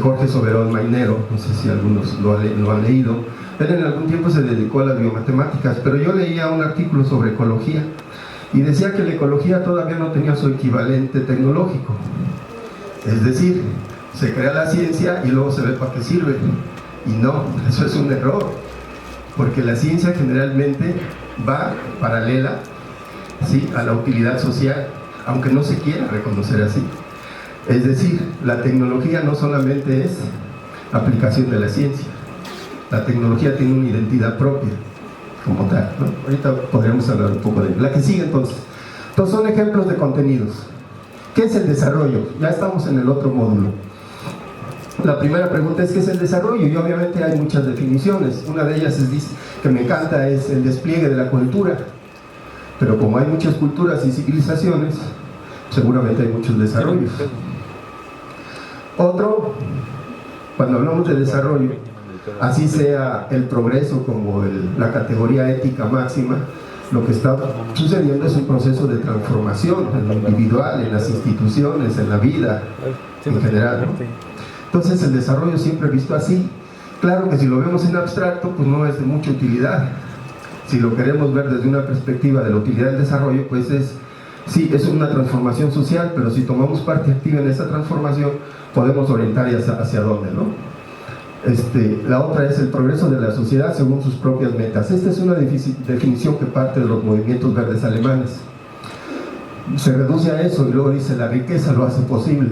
Jorge Soberón Mainero, no sé si algunos lo han leído. Él en algún tiempo se dedicó a las biomatemáticas, pero yo leía un artículo sobre ecología y decía que la ecología todavía no tenía su equivalente tecnológico. Es decir, se crea la ciencia y luego se ve para qué sirve. Y no, eso es un error, porque la ciencia generalmente va paralela, ¿sí?, a la utilidad social, aunque no se quiera reconocer así. Es decir, la tecnología no solamente es aplicación de la ciencia, la tecnología tiene una identidad propia como tal, ¿no? Ahorita podríamos hablar un poco de ello. La que sigue, entonces son ejemplos de contenidos. ¿Qué es el desarrollo? Ya estamos en el otro módulo. La primera pregunta es: ¿qué es el desarrollo? Y obviamente hay muchas definiciones. Una de ellas que me encanta es el despliegue de la cultura. Pero como hay muchas culturas y civilizaciones, seguramente hay muchos desarrollos. Otro, cuando hablamos de desarrollo, así sea el progreso como la categoría ética máxima, lo que está sucediendo es un proceso de transformación en lo individual, en las instituciones, en la vida en general, ¿no? Entonces el desarrollo siempre visto así. Claro que si lo vemos en abstracto, pues no es de mucha utilidad. Si lo queremos ver desde una perspectiva de la utilidad del desarrollo, pues sí, es una transformación social, pero si tomamos parte activa en esa transformación, podemos orientar hacia dónde, ¿no? La otra es el progreso de la sociedad según sus propias metas. Esta es una definición que parte de los movimientos verdes alemanes. Se reduce a eso y luego dice: la riqueza lo hace posible.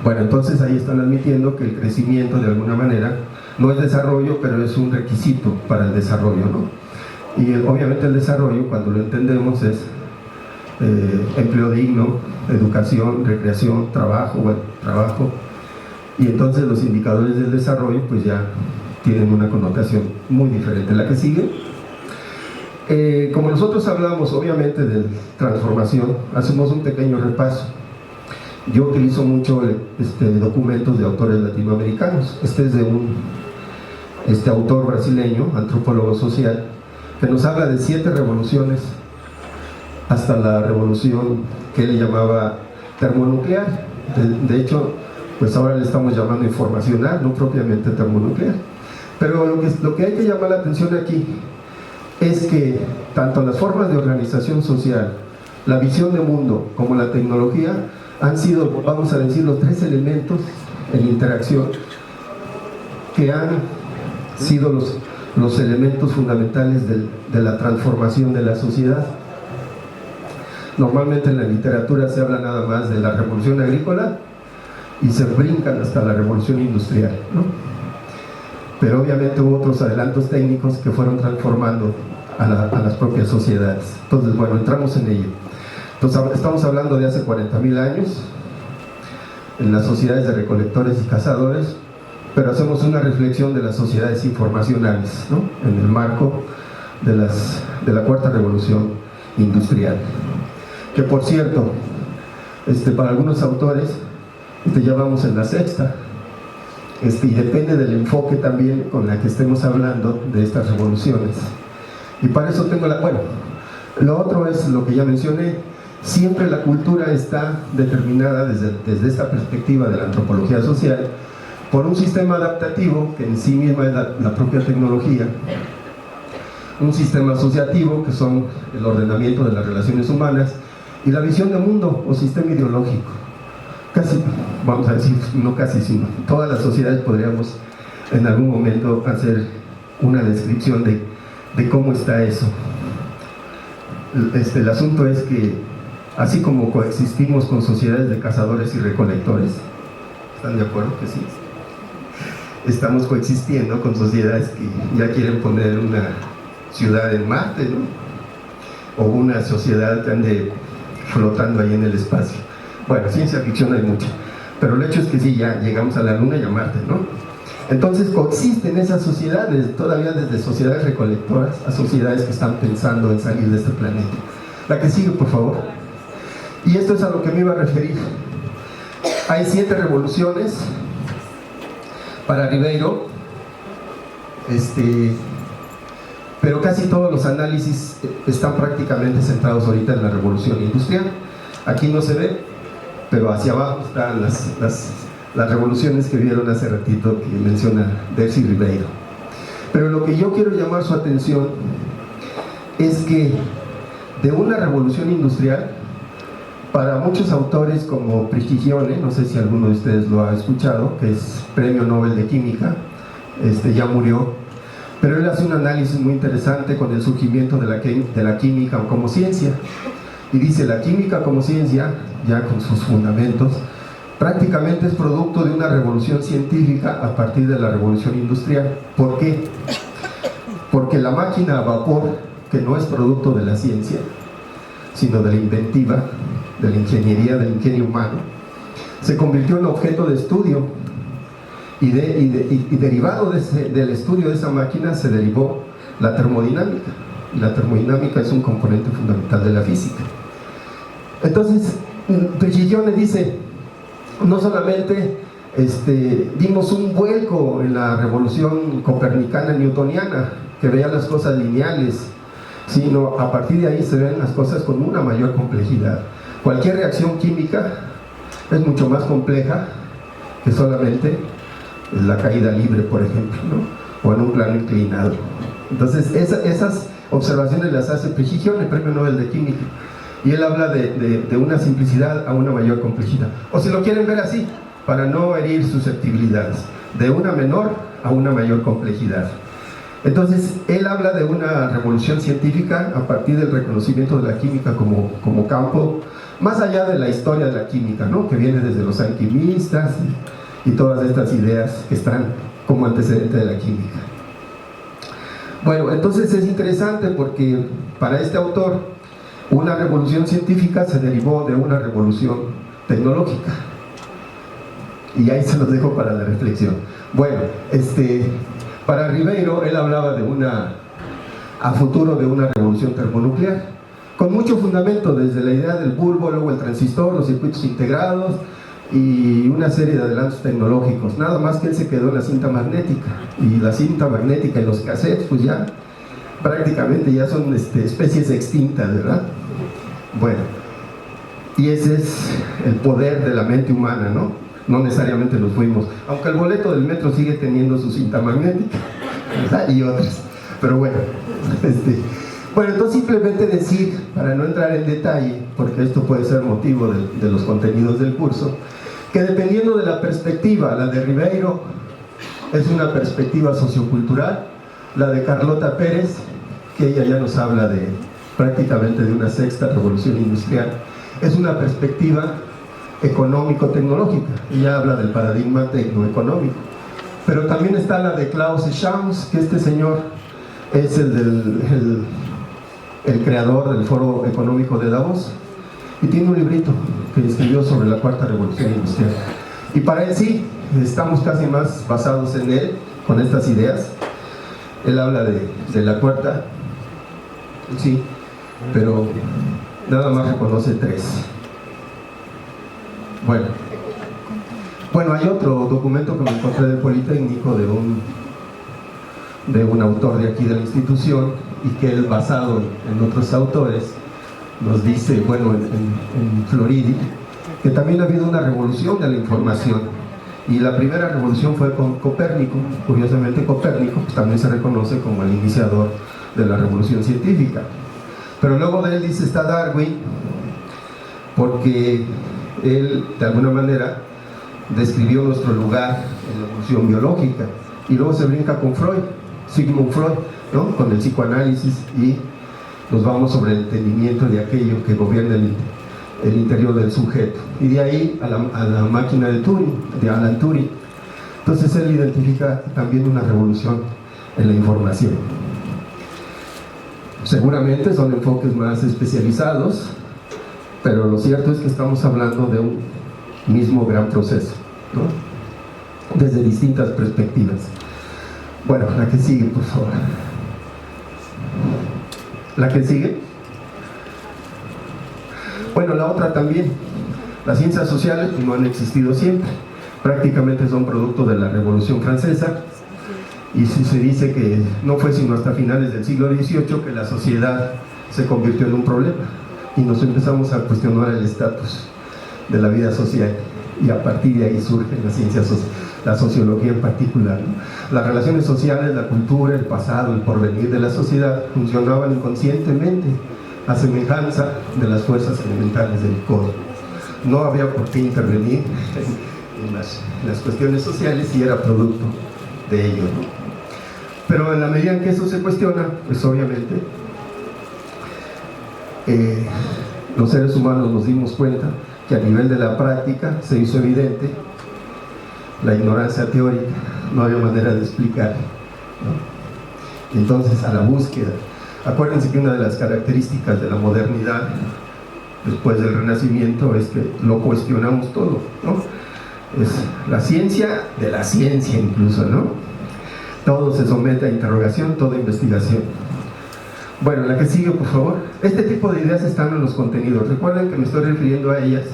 Bueno, entonces ahí están admitiendo que el crecimiento de alguna manera no es desarrollo, pero es un requisito para el desarrollo, ¿no? Y obviamente el desarrollo, cuando lo entendemos, es empleo digno, educación, recreación, trabajo, y entonces los indicadores del desarrollo pues ya tienen una connotación muy diferente. La que sigue, como nosotros hablamos obviamente de transformación, hacemos un pequeño repaso. Yo utilizo mucho documentos de autores latinoamericanos. Es de un autor brasileño, antropólogo social, que nos habla de 7 revoluciones hasta la revolución que él llamaba termonuclear. De hecho, pues ahora le estamos llamando informacional, no propiamente termonuclear. Pero lo que hay que llamar la atención aquí es que tanto las formas de organización social, la visión de mundo, como la tecnología han sido, vamos a decir, los 3 elementos en interacción que han sido los elementos fundamentales de la transformación de la sociedad. Normalmente en la literatura se habla nada más de la revolución agrícola y se brincan hasta la revolución industrial, ¿no? Pero obviamente hubo otros adelantos técnicos que fueron transformando a las propias sociedades. Entonces, bueno, entramos en ello. Entonces, estamos hablando de hace 40.000 años, en las sociedades de recolectores y cazadores, pero hacemos una reflexión de las sociedades informacionales, ¿no? En el marco de la cuarta revolución industrial. Que por cierto, para algunos autores, ya vamos en la sexta, y depende del enfoque también con la que estemos hablando de estas revoluciones. Y para eso tengo bueno, lo otro es lo que ya mencioné, siempre la cultura está determinada desde esta perspectiva de la antropología social por un sistema adaptativo que en sí misma es la propia tecnología, un sistema asociativo que son el ordenamiento de las relaciones humanas y la visión de mundo o sistema ideológico. Casi, vamos a decir, no casi, sino todas las sociedades podríamos en algún momento hacer una descripción de cómo está eso. El asunto es que así como coexistimos con sociedades de cazadores y recolectores, ¿están de acuerdo que sí? Estamos coexistiendo con sociedades que ya quieren poner una ciudad en Marte, ¿no? O una sociedad que ande flotando ahí en el espacio. Bueno, ciencia ficción hay mucha, pero el hecho es que sí, ya llegamos a la Luna y a Marte, ¿no? Entonces coexisten esas sociedades, todavía desde sociedades recolectoras a sociedades que están pensando en salir de este planeta. La que sigue, por favor. Y esto es a lo que me iba a referir. Hay 7 revoluciones para Ribeiro, pero casi todos los análisis están prácticamente centrados ahorita en la revolución industrial. Aquí no se ve, pero hacia abajo están las revoluciones que vieron hace ratito que menciona Delcy Ribeiro. Pero lo que yo quiero llamar su atención es que de una revolución industrial, para muchos autores como Prigigione, no sé si alguno de ustedes lo ha escuchado, que es Premio Nobel de Química, ya murió, pero él hace un análisis muy interesante con el surgimiento de la química como ciencia, y dice: la química como ciencia, ya con sus fundamentos, prácticamente es producto de una revolución científica a partir de la revolución industrial. ¿Por qué? Porque la máquina a vapor, que no es producto de la ciencia, sino de la inventiva, de la ingeniería, del ingenio humano, se convirtió en objeto de estudio, y derivado del estudio de esa máquina se derivó la termodinámica, y la termodinámica es un componente fundamental de la física. Entonces, Prigigione dice: no solamente dimos un vuelco en la revolución copernicana newtoniana, que veía las cosas lineales, sino a partir de ahí se ven las cosas con una mayor complejidad. Cualquier reacción química es mucho más compleja que solamente la caída libre, por ejemplo, ¿no? O en un plano inclinado. Entonces esas observaciones las hace Prigigione, el Premio Nobel de Química, y él habla de una simplicidad a una mayor complejidad, o si lo quieren ver así, para no herir susceptibilidades, de una menor a una mayor complejidad. Entonces él habla de una revolución científica a partir del reconocimiento de la química como campo, más allá de la historia de la química, ¿no? Que viene desde los alquimistas y todas estas ideas que están como antecedente de la química. Bueno, entonces es interesante porque para este autor una revolución científica se derivó de una revolución tecnológica, y ahí se los dejo para la reflexión. Bueno, para Ribeiro él hablaba a futuro de una revolución termonuclear, con mucho fundamento, desde la idea del bulbo, luego el transistor, los circuitos integrados y una serie de adelantos tecnológicos. Nada más que él se quedó en la cinta magnética, y la cinta magnética y los cassettes pues ya prácticamente ya son especies extintas, ¿verdad? Bueno, y ese es el poder de la mente humana, ¿no? No necesariamente nos fuimos, aunque el boleto del metro sigue teniendo su cinta magnética, ¿verdad? Y otras, pero bueno, bueno, entonces simplemente decir, para no entrar en detalle, porque esto puede ser motivo de los contenidos del curso, que dependiendo de la perspectiva, la de Ribeiro es una perspectiva sociocultural, la de Carlota Pérez, que ella ya nos habla de prácticamente de una sexta revolución industrial. Es una perspectiva económico-tecnológica, ella habla del paradigma tecnoeconómico. Pero también está la de Klaus Schwab, que este señor es el creador del Foro Económico de Davos, y tiene un librito que escribió sobre la cuarta revolución industrial. Y para él sí, estamos casi más basados en él, con estas ideas. Él habla de la cuarta, sí, pero nada más reconoce 3. Bueno, hay otro documento que me encontré del Politécnico de un autor de aquí de la institución, y que él, basado en otros autores, nos dice, bueno, en Floridi, que también ha habido una revolución de la información, y la primera revolución fue con Copérnico. Curiosamente, Copérnico pues, también se reconoce como el iniciador de la revolución científica. Pero luego de él dice está Darwin, porque él de alguna manera describió nuestro lugar en la evolución biológica, y luego se brinca con Freud, Sigmund Freud, ¿no? Con el psicoanálisis, y nos vamos sobre el entendimiento de aquello que gobierna el interior del sujeto, y de ahí a la máquina de Turing, de Alan Turing. Entonces él identifica también una revolución en la información. Seguramente son enfoques más especializados, pero lo cierto es que estamos hablando de un mismo gran proceso, ¿no? Desde distintas perspectivas. Bueno, la que sigue, por favor. La que sigue. Bueno, la otra también. Las ciencias sociales no han existido siempre. Prácticamente son producto de la Revolución Francesa. Y se dice que no fue sino hasta finales del siglo XVIII que la sociedad se convirtió en un problema. Y nos empezamos a cuestionar el estatus de la vida social. Y a partir de ahí surgen las ciencias sociales, la sociología en particular, ¿no? Las relaciones sociales, la cultura, el pasado, el porvenir de la sociedad funcionaban inconscientemente a semejanza de las fuerzas elementales del cosmos. No había por qué intervenir en las cuestiones sociales y era producto de ello, ¿no? Pero en la medida en que eso se cuestiona, pues obviamente los seres humanos nos dimos cuenta que a nivel de la práctica se hizo evidente la ignorancia teórica, no había manera de explicar, ¿no? Entonces, a la búsqueda. Acuérdense que una de las características de la modernidad después del Renacimiento es que lo cuestionamos todo, ¿no? Es la ciencia de la ciencia incluso, ¿no? Todo se somete a interrogación, toda investigación. Bueno, la que sigue, por favor. Este tipo de ideas están en los contenidos. Recuerden que me estoy refiriendo a ellas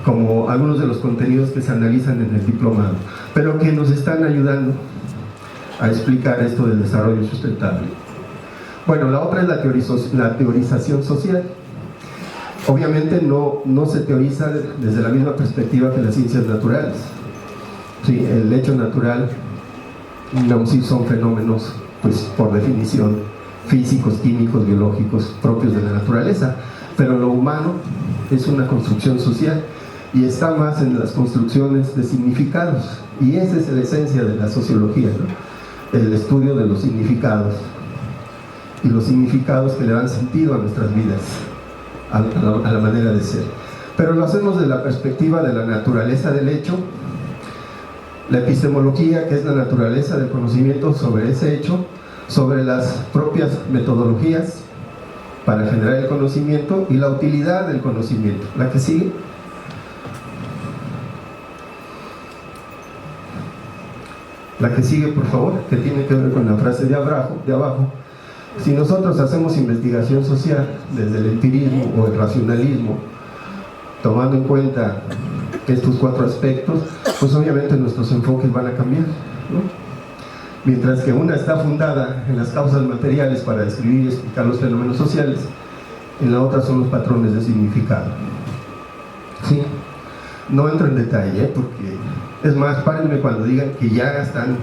como algunos de los contenidos que se analizan en el diplomado, pero que nos están ayudando a explicar esto del desarrollo sustentable. Bueno, la otra es la teorización social. Obviamente no se teoriza desde la misma perspectiva que las ciencias naturales. Sí, el hecho natural no sí son fenómenos, pues por definición, físicos, químicos, biológicos propios de la naturaleza, pero lo humano es una construcción social y está más en las construcciones de significados, y esa es la esencia de la sociología, ¿no? El estudio de los significados, y los significados que le dan sentido a nuestras vidas, a la manera de ser. Pero lo hacemos desde la perspectiva de la naturaleza del hecho, la epistemología, que es la naturaleza del conocimiento sobre ese hecho, sobre las propias metodologías para generar el conocimiento y la utilidad del conocimiento. La que sigue. La que sigue, por favor, que tiene que ver con la frase de abajo. Si nosotros hacemos investigación social desde el empirismo o el racionalismo, tomando en cuenta estos 4 aspectos, pues obviamente nuestros enfoques van a cambiar, ¿no? Mientras que una está fundada en las causas materiales para describir y explicar los fenómenos sociales, en la otra son los patrones de significado. ¿Sí? No entro en detalle, porque es más, párenme cuando digan que ya están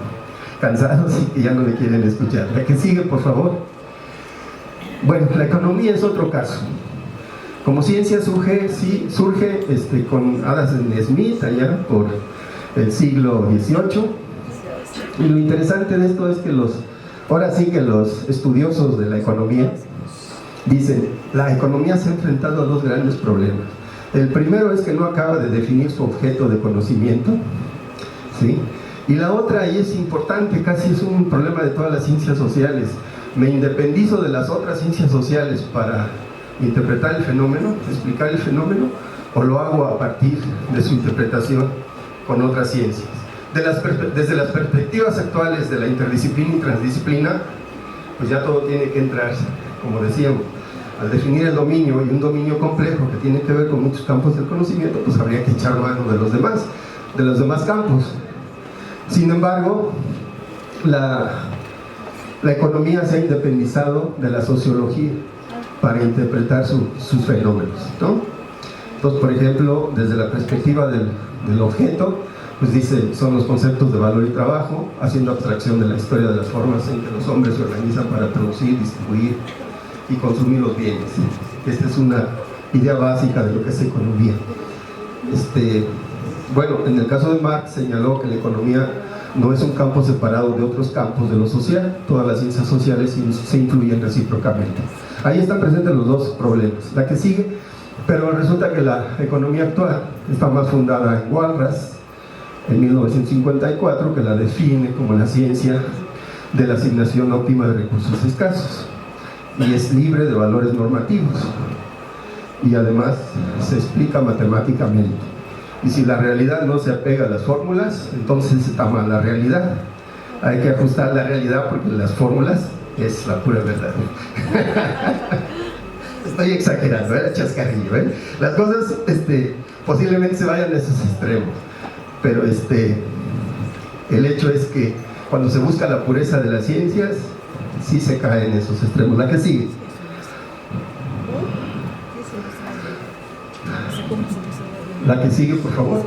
cansados y que ya no me quieren escuchar. La que sigue, por favor. Bueno, la economía es otro caso. Como ciencia surge con Adam Smith allá por el siglo XVIII. Y lo interesante de esto es que los Ahora sí que los estudiosos de la economía dicen, la economía se ha enfrentado a dos grandes problemas. El primero es que no acaba de definir su objeto de conocimiento, ¿sí? Y la otra, y es importante, casi es un problema de todas las ciencias sociales, me independizo de las otras ciencias sociales para interpretar el fenómeno, explicar el fenómeno, o lo hago a partir de su interpretación con otras ciencias. Desde las perspectivas actuales de la interdisciplina y transdisciplina, pues ya todo tiene que entrar, como decíamos, al definir el dominio, y un dominio complejo que tiene que ver con muchos campos del conocimiento, pues habría que echar mano de los demás campos. Sin embargo, la economía se ha independizado de la sociología para interpretar sus fenómenos, ¿no? Entonces, por ejemplo, desde la perspectiva del objeto, pues dice, son los conceptos de valor y trabajo, haciendo abstracción de la historia de las formas en que los hombres se organizan para producir, distribuir y consumir los bienes. Esta es una idea básica de lo que es economía. Bueno, en el caso de Marx señaló que la economía no es un campo separado de otros campos de lo social, todas las ciencias sociales se influyen recíprocamente. Ahí están presentes los dos problemas. La que sigue, pero resulta que la economía actual está más fundada en Walras, en 1954, que la define como la ciencia de la asignación óptima de recursos escasos, y es libre de valores normativos, y además se explica matemáticamente. Y si la realidad no se apega a las fórmulas, entonces está mal la realidad. Hay que ajustar la realidad porque las fórmulas es la pura verdad. Estoy exagerando, chascarrillo, ¿eh? Las cosas posiblemente se vayan a esos extremos, pero el hecho es que cuando se busca la pureza de las ciencias, sí se cae en esos extremos. La que sigue. La que sigue, por favor.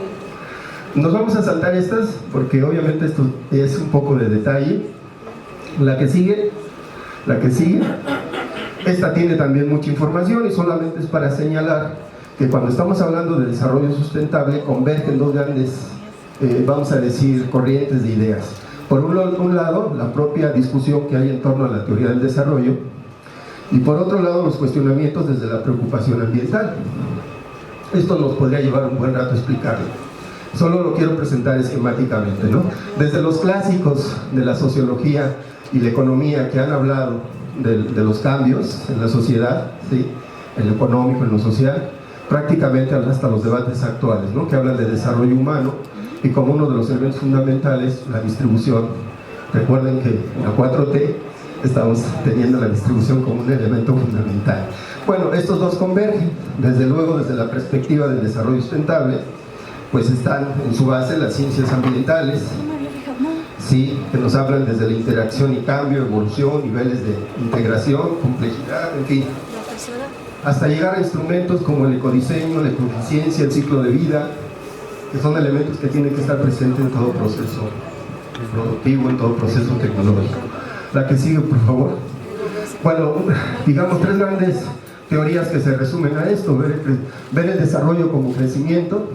Nos vamos a saltar estas porque obviamente esto es un poco de detalle. La que sigue. Esta tiene también mucha información y solamente es para señalar que cuando estamos hablando de desarrollo sustentable convergen dos grandes, vamos a decir, corrientes de ideas. Por un lado, la propia discusión que hay en torno a la teoría del desarrollo, y por otro lado, los cuestionamientos desde la preocupación ambiental. Esto nos podría llevar un buen rato a explicarlo. Solo lo quiero presentar esquemáticamente, ¿no? Desde los clásicos de la sociología y la economía que han hablado de los cambios en la sociedad, ¿sí? En lo económico, en lo social, prácticamente hasta los debates actuales, ¿no? Que hablan de desarrollo humano y como uno de los elementos fundamentales, la distribución. Recuerden que en la 4T estamos teniendo la distribución como un elemento fundamental. Bueno, estos dos convergen, desde luego desde la perspectiva del desarrollo sustentable, pues están en su base las ciencias ambientales, sí, que nos hablan desde la interacción y cambio, evolución, niveles de integración, complejidad, en fin, hasta llegar a instrumentos como el ecodiseño, la ecoeficiencia, el ciclo de vida, que son elementos que tienen que estar presentes en todo proceso productivo, en todo proceso tecnológico. La que sigue, por favor. Bueno, digamos tres grandes teorías que se resumen a esto: ver el desarrollo como crecimiento,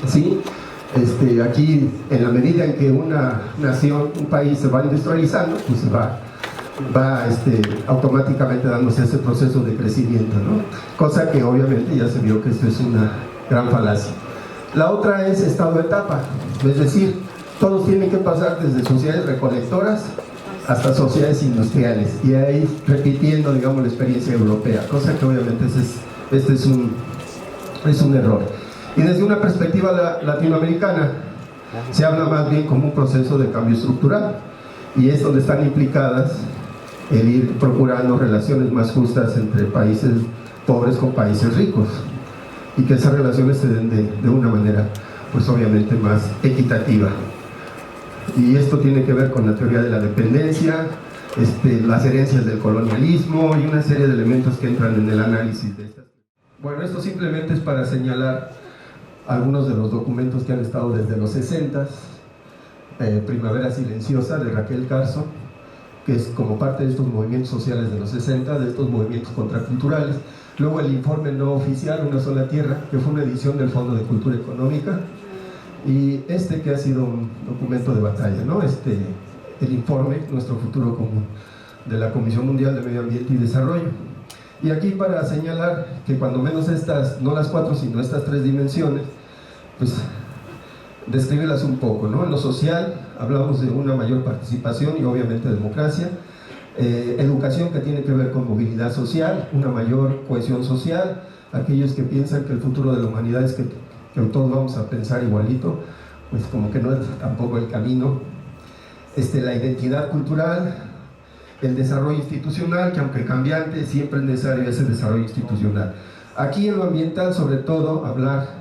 ¿sí? Aquí, en la medida en que una nación, un país se va industrializando, pues se va automáticamente dándose ese proceso de crecimiento, ¿no? Cosa que obviamente ya se vio que esto es una gran falacia. La otra es estado-etapa, es decir, todos tienen que pasar desde sociedades recolectoras hasta sociedades industriales, y ahí repitiendo, digamos, la experiencia europea, cosa que obviamente es un error. Y desde una perspectiva latinoamericana se habla más bien como un proceso de cambio estructural, y es donde están implicadas el ir procurando relaciones más justas entre países pobres con países ricos, y que esas relaciones se den de una manera, pues obviamente más equitativa. Y esto tiene que ver con la teoría de la dependencia, las herencias del colonialismo y una serie de elementos que entran en el análisis de estas. Bueno, esto simplemente es para señalar algunos de los documentos que han estado desde los 60s, Primavera Silenciosa de Raquel Carso, que es como parte de estos movimientos sociales de los 60, de estos movimientos contraculturales. Luego el informe no oficial, Una sola tierra, que fue una edición del Fondo de Cultura Económica, y que ha sido un documento de batalla, ¿no? el informe Nuestro Futuro Común de la Comisión Mundial de Medio Ambiente y Desarrollo. Y aquí para señalar que cuando menos estas, no las 4 sino estas 3 dimensiones, pues describirlas un poco, ¿no? En lo social hablamos de una mayor participación y obviamente democracia, educación que tiene que ver con movilidad social, una mayor cohesión social, aquellos que piensan que el futuro de la humanidad es que todos vamos a pensar igualito, pues como que no es tampoco el camino, la identidad cultural, el desarrollo institucional, que aunque cambiante, siempre es necesario ese desarrollo institucional. Aquí en lo ambiental, sobre todo, hablar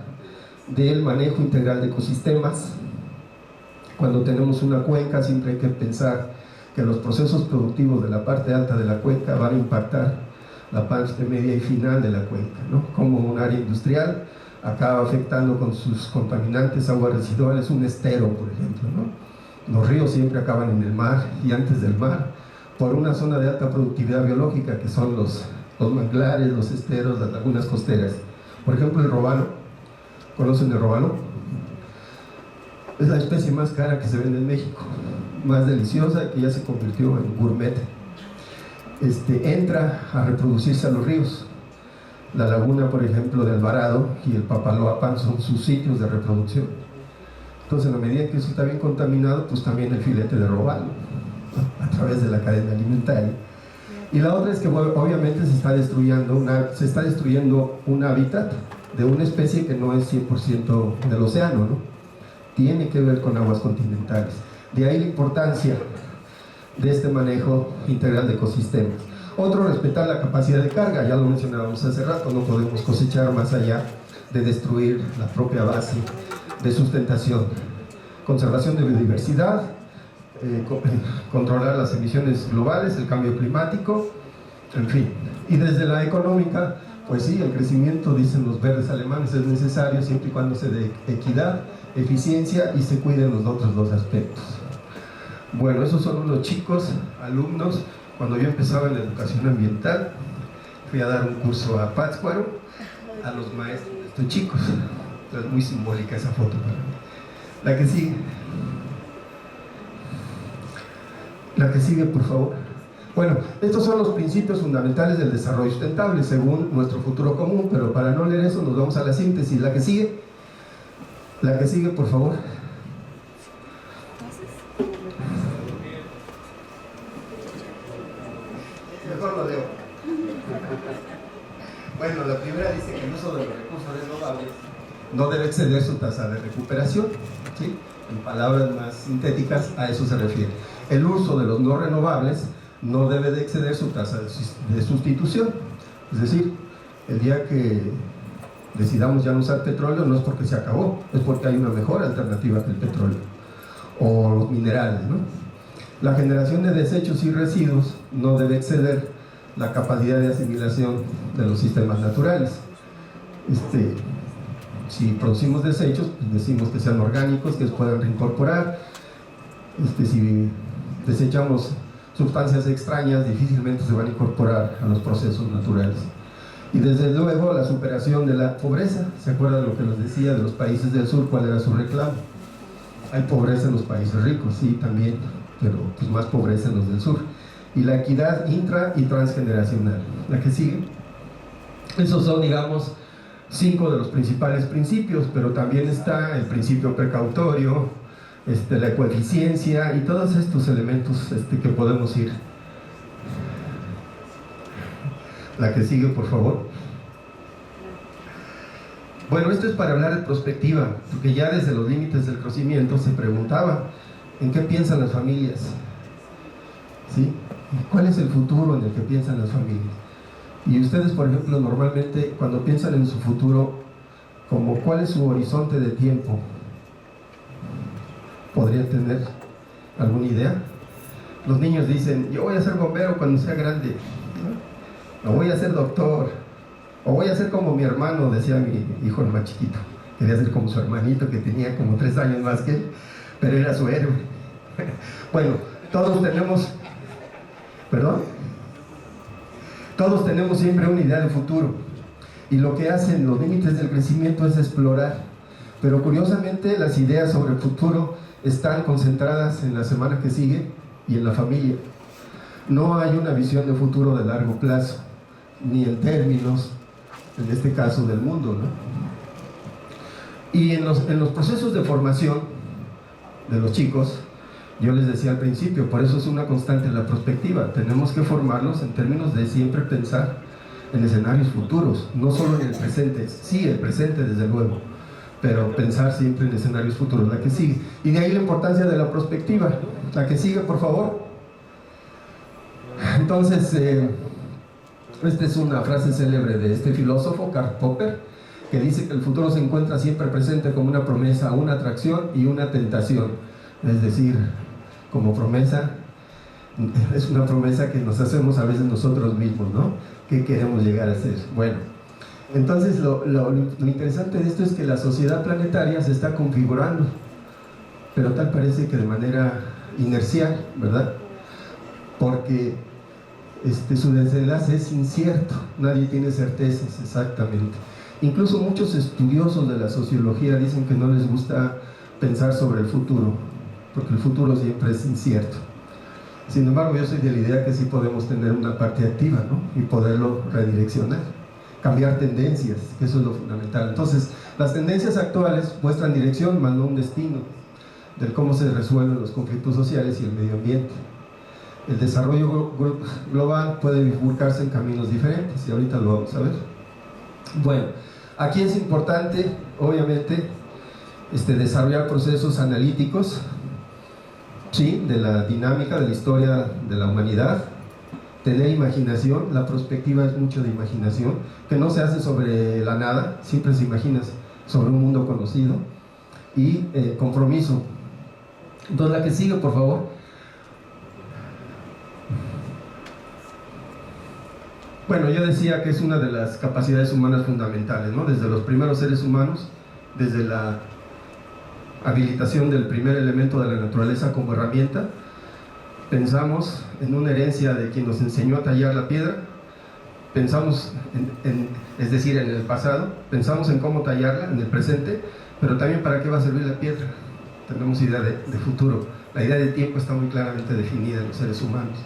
del manejo integral de ecosistemas. Cuando tenemos una cuenca, siempre hay que pensar que los procesos productivos de la parte alta de la cuenca van a impactar la parte media y final de la cuenca, ¿no? Como un área industrial acaba afectando con sus contaminantes aguas residuales un estero, por ejemplo, ¿no? Los ríos siempre acaban en el mar y antes del mar, por una zona de alta productividad biológica que son los manglares, los esteros, las lagunas costeras. Por ejemplo, el robalo. ¿Conocen el robalo? Es la especie más cara que se vende en México, más deliciosa, que ya se convirtió en gourmet. Entra a reproducirse a los ríos. La laguna, por ejemplo, de Alvarado y el Papaloapan son sus sitios de reproducción. Entonces, en la medida que eso está bien contaminado, pues también el filete de robalo, ¿no? A través de la cadena alimentaria. Y la otra es que obviamente se está destruyendo un hábitat de una especie que no es 100% del océano, ¿no? Tiene que ver con aguas continentales. De ahí la importancia de este manejo integral de ecosistemas. Otro, respetar la capacidad de carga, ya lo mencionábamos hace rato, no podemos cosechar más allá de destruir la propia base de sustentación. Conservación de biodiversidad, controlar las emisiones globales, el cambio climático, en fin. Y desde la económica, pues sí, el crecimiento, dicen los verdes alemanes, es necesario siempre y cuando se dé equidad, eficiencia y se cuiden los otros 2 aspectos. Bueno, esos son unos chicos, alumnos. Cuando yo empezaba en la educación ambiental, fui a dar un curso a Pátzcuaro, a los maestros de estos chicos. Es muy simbólica esa foto para mí. La que sigue. La que sigue, por favor. Bueno, estos son los principios fundamentales del desarrollo sustentable según Nuestro Futuro Común, pero para no leer eso nos vamos a la síntesis. La que sigue. La que sigue, por favor. Mejor lo leo. Bueno, la primera dice que el uso de los recursos renovables no debe exceder su tasa de recuperación, ¿sí? En palabras más sintéticas, a eso se refiere. El uso de los no renovables no debe de exceder su tasa de sustitución. Es decir, el día que decidamos ya no usar petróleo no es porque se acabó, es porque hay una mejor alternativa que el petróleo o los minerales, ¿no? La generación de desechos y residuos no debe exceder la capacidad de asimilación de los sistemas naturales. Si producimos desechos, pues decimos que sean orgánicos, que se puedan reincorporar. Si desechamos sustancias extrañas, difícilmente se van a incorporar a los procesos naturales. Y desde luego la superación de la pobreza. ¿Se acuerdan lo que nos decía de los países del sur? ¿Cuál era su reclamo? Hay pobreza en los países ricos, sí, también, pero pues más pobreza en los del sur. Y la equidad intra y transgeneracional. La que sigue. Esos son, digamos, 5 de los principales principios, pero también está el principio precautorio, la ecoeficiencia y todos estos elementos que podemos ir. La que sigue, por favor. Bueno, esto es para hablar de prospectiva, porque ya desde los límites del conocimiento se preguntaba ¿en qué piensan las familias? ¿Sí? ¿Cuál es el futuro en el que piensan las familias? Y ustedes, por ejemplo, normalmente cuando piensan en su futuro, ¿cuál es su horizonte de tiempo? ¿Podrían tener alguna idea? Los niños dicen, yo voy a ser bombero cuando sea grande, ¿no? O voy a ser doctor, o voy a ser como mi hermano, decía mi hijo el más chiquito. Quería ser como su hermanito que tenía como 3 años más que él, pero era su héroe. Bueno, todos tenemos, ¿perdón? Todos tenemos siempre una idea de futuro, y lo que hacen los límites del crecimiento es explorar, pero curiosamente las ideas sobre el futuro están concentradas en la semana que sigue, y en la familia. No hay una visión de futuro de largo plazo, ni en términos, en este caso, del mundo, ¿no? Y en los procesos de formación de los chicos, yo les decía al principio, por eso es una constante la prospectiva. Tenemos que formarlos en términos de siempre pensar en escenarios futuros, no solo en el presente. Sí, el presente desde luego, pero pensar siempre en escenarios futuros. La que sigue. Y de ahí la importancia de la prospectiva. La que sigue, por favor. Entonces, esta es una frase célebre de este filósofo, Karl Popper, que dice que el futuro se encuentra siempre presente como una promesa, una atracción y una tentación. Es decir, como promesa, es una promesa que nos hacemos a veces nosotros mismos, ¿no? ¿Qué queremos llegar a ser? Bueno, entonces lo interesante de esto es que la sociedad planetaria se está configurando, pero tal parece que de manera inercial, ¿verdad? Porque su desenlace es incierto, nadie tiene certezas exactamente. Incluso muchos estudiosos de la sociología dicen que no les gusta pensar sobre el futuro, porque el futuro siempre es incierto. Sin embargo, yo soy de la idea que sí podemos tener una parte activa, ¿no? Y poderlo redireccionar, cambiar tendencias, que eso es lo fundamental. Entonces, las tendencias actuales muestran dirección, más no un destino, de cómo se resuelven los conflictos sociales y el medio ambiente. El desarrollo global puede bifurcarse en caminos diferentes, y ahorita lo vamos a ver. Bueno, aquí es importante, obviamente, desarrollar procesos analíticos, ¿sí?, de la dinámica, de la historia de la humanidad, tener imaginación. La prospectiva es mucho de imaginación, que no se hace sobre la nada, siempre se imagina sobre un mundo conocido, y compromiso. Entonces, la que sigue, por favor. Bueno, yo decía que es una de las capacidades humanas fundamentales, ¿no? Desde los primeros seres humanos, desde la habilitación del primer elemento de la naturaleza como herramienta, pensamos en una herencia de quien nos enseñó a tallar la piedra, pensamos es decir, en el pasado, pensamos en cómo tallarla en el presente, pero también para qué va a servir la piedra. Tenemos idea de futuro. La idea de tiempo está muy claramente definida en los seres humanos,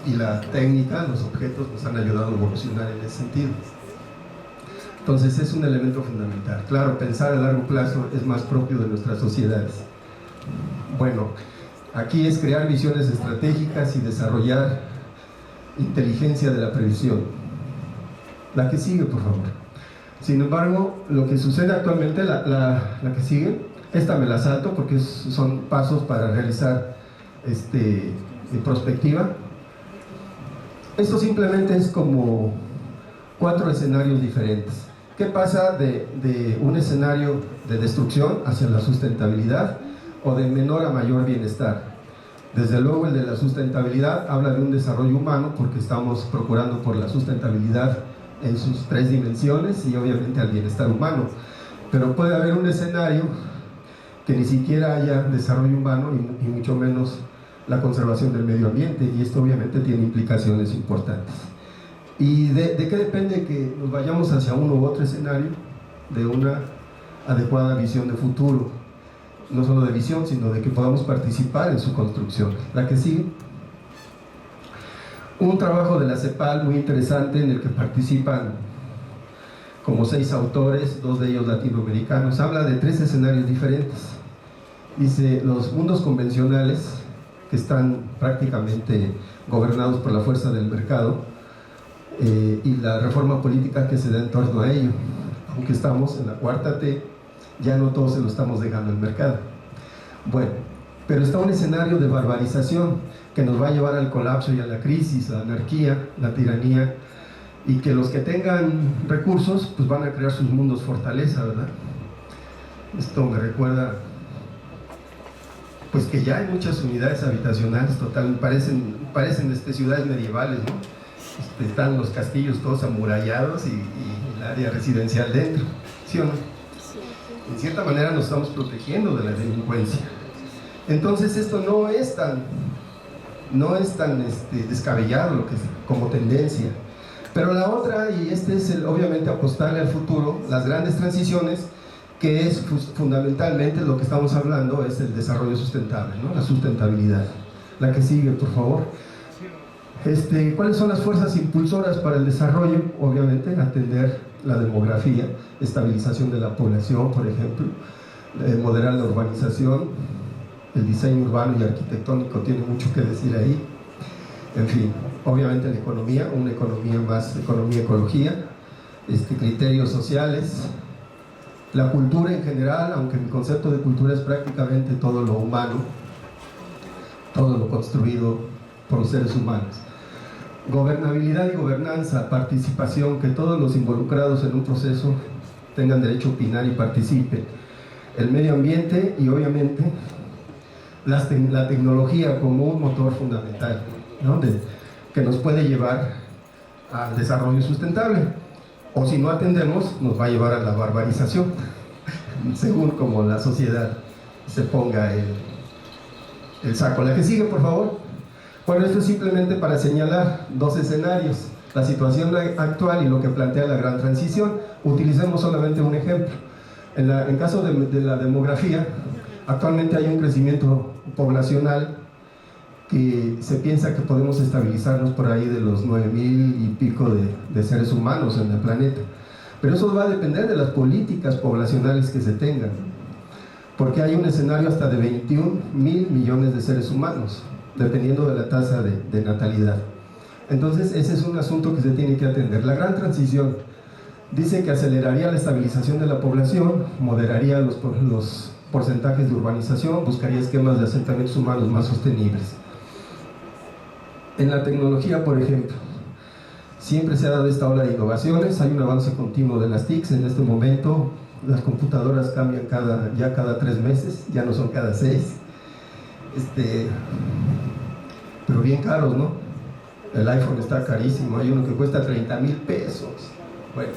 y la técnica, los objetos nos han ayudado a evolucionar en ese sentido. Entonces es un elemento fundamental. Claro, pensar a largo plazo es más propio de nuestras sociedades. Bueno, aquí es crear visiones estratégicas y desarrollar inteligencia de la previsión. La que sigue, por favor. Sin embargo, lo que sucede actualmente, la que sigue, esta me la salto porque son pasos para realizar prospectiva. Esto simplemente es como 4 escenarios diferentes. ¿Qué pasa de un escenario de destrucción hacia la sustentabilidad o de menor a mayor bienestar? Desde luego el de la sustentabilidad habla de un desarrollo humano, porque estamos procurando por la sustentabilidad en sus 3 dimensiones y obviamente al bienestar humano. Pero puede haber un escenario que ni siquiera haya desarrollo humano y mucho menos la conservación del medio ambiente, y esto obviamente tiene implicaciones importantes. ¿Y de qué depende que nos vayamos hacia uno u otro escenario? De una adecuada visión de futuro, no solo de visión, sino de que podamos participar en su construcción. La que sigue. Un trabajo de la CEPAL muy interesante en el que participan como 6 autores, 2 de ellos latinoamericanos. Habla de 3 escenarios diferentes. Dice, los mundos convencionales, que están prácticamente gobernados por la fuerza del mercado, y la reforma política que se da en torno a ello. Aunque estamos en la 4T, ya no todo se lo estamos dejando al mercado. Bueno, pero está un escenario de barbarización que nos va a llevar al colapso y a la crisis, a la anarquía, la tiranía, y que los que tengan recursos pues van a crear sus mundos fortaleza, ¿verdad? Esto me recuerda pues que ya hay muchas unidades habitacionales, parecen ciudades medievales, ¿no? Están los castillos todos amurallados y el área residencial dentro, ¿sí o no? En cierta manera nos estamos protegiendo de la delincuencia. Entonces esto no es tan descabellado como tendencia. Pero la otra, y es obviamente apostarle al futuro, las grandes transiciones, que es fundamentalmente lo que estamos hablando, es el desarrollo sustentable, ¿no? La sustentabilidad. La que sigue, por favor. ¿Cuáles son las fuerzas impulsoras para el desarrollo? Obviamente, atender la demografía, estabilización de la población, por ejemplo, moderar la urbanización, el diseño urbano y arquitectónico tiene mucho que decir ahí. En fin, obviamente la economía, una economía más, economía-ecología, criterios sociales, la cultura en general, aunque mi concepto de cultura es prácticamente todo lo humano, todo lo construido por los seres humanos. Gobernabilidad y gobernanza, participación, que todos los involucrados en un proceso tengan derecho a opinar y participen. El medio ambiente y obviamente la tecnología como un motor fundamental, ¿no? Que nos puede llevar al desarrollo sustentable, o si no atendemos nos va a llevar a la barbarización según como la sociedad se ponga el saco. La que sigue, por favor. Bueno, esto es simplemente para señalar dos escenarios, la situación actual y lo que plantea la gran transición. Utilicemos solamente un ejemplo. En caso de la demografía, actualmente hay un crecimiento poblacional que se piensa que podemos estabilizarnos por ahí de los 9,000 y pico de seres humanos en el planeta. Pero eso va a depender de las políticas poblacionales que se tengan, porque hay un escenario hasta de 21,000 millones de seres humanos, dependiendo de la tasa de natalidad. Entonces ese es un asunto que se tiene que atender. La gran transición dice que aceleraría la estabilización de la población, moderaría los porcentajes de urbanización, buscaría esquemas de asentamientos humanos más sostenibles. En la tecnología, por ejemplo, siempre se ha dado esta ola de innovaciones, hay un avance continuo de las TICs. En este momento las computadoras cambian ya cada 3 meses, ya no son cada 6, pero bien caros, ¿no? El iPhone está carísimo, hay uno que cuesta 30,000 pesos. Bueno,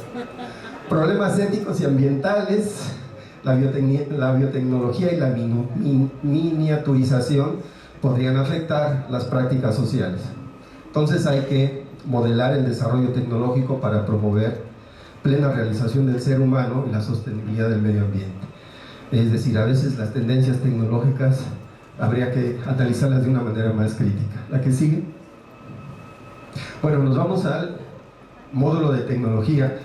problemas éticos y ambientales, la biotecnología y la miniaturización podrían afectar las prácticas sociales. Entonces hay que modelar el desarrollo tecnológico para promover plena realización del ser humano y la sostenibilidad del medio ambiente. Es decir, a veces las tendencias tecnológicas habría que analizarlas de una manera más crítica. La que sigue. Bueno, nos vamos al módulo de tecnología.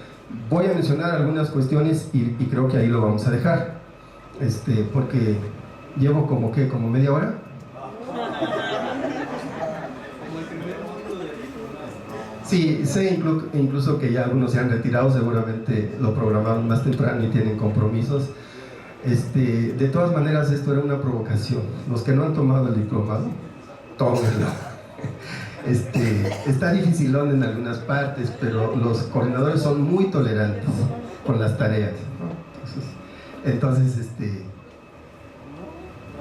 Voy a mencionar algunas cuestiones y creo que ahí lo vamos a dejar, porque llevo como media hora. Sí, sé incluso que ya algunos se han retirado, seguramente lo programaron más temprano y tienen compromisos. De todas maneras, esto era una provocación. Los que no han tomado el diplomado, tómenlo. Está dificilón en algunas partes, pero los coordinadores son muy tolerantes con las tareas, ¿no? Entonces,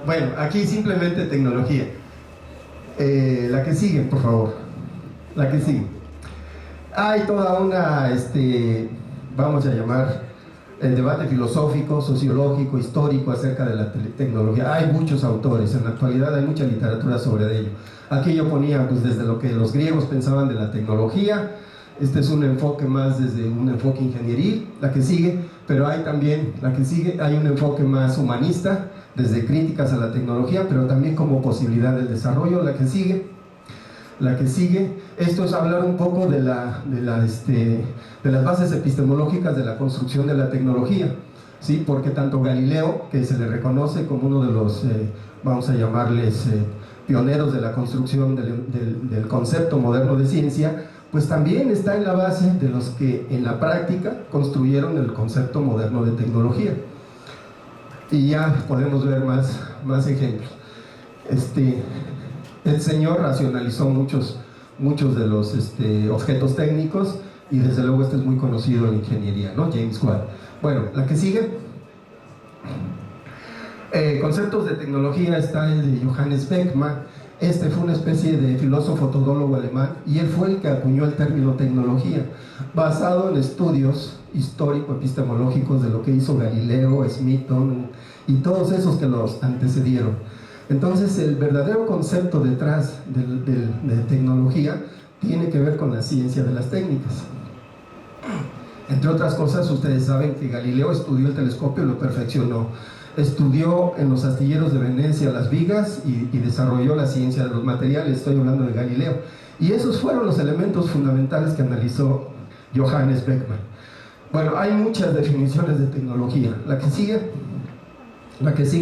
bueno, aquí simplemente tecnología. La que sigue, por favor. La que sigue. Hay toda una, vamos a llamar, el debate filosófico, sociológico, histórico acerca de la tecnología. Hay muchos autores, en la actualidad hay mucha literatura sobre ello. Aquí yo ponía pues desde lo que los griegos pensaban de la tecnología. Este es un enfoque más desde un enfoque ingenieril. La que sigue, pero hay también, la que sigue, hay un enfoque más humanista, desde críticas a la tecnología, pero también como posibilidad del desarrollo. La que sigue. La que sigue, esto es hablar un poco de las bases epistemológicas de la construcción de la tecnología, ¿sí? Porque tanto Galileo, que se le reconoce como uno de los, vamos a llamarles, pioneros de la construcción del concepto moderno de ciencia, pues también está en la base de los que en la práctica construyeron el concepto moderno de tecnología. Y ya podemos ver más ejemplos. El señor racionalizó muchos de los objetos técnicos, y desde luego este es muy conocido en ingeniería, ¿no? James Watt. Bueno, la que sigue. Conceptos de tecnología, está el de Johannes Beckmann. Fue una especie de filósofo todólogo alemán, y él fue el que acuñó el término tecnología, basado en estudios histórico-epistemológicos de lo que hizo Galileo, Smithson y todos esos que los antecedieron. Entonces el verdadero concepto detrás de tecnología tiene que ver con la ciencia de las técnicas. Entre otras cosas, ustedes saben que Galileo estudió el telescopio y lo perfeccionó. estudió en los astilleros de Venecia las vigas y desarrolló la ciencia de los materiales. Estoy hablando de Galileo. Y esos fueron los elementos fundamentales que analizó Johannes Beckmann. Bueno, hay muchas definiciones de tecnología. La que sigue,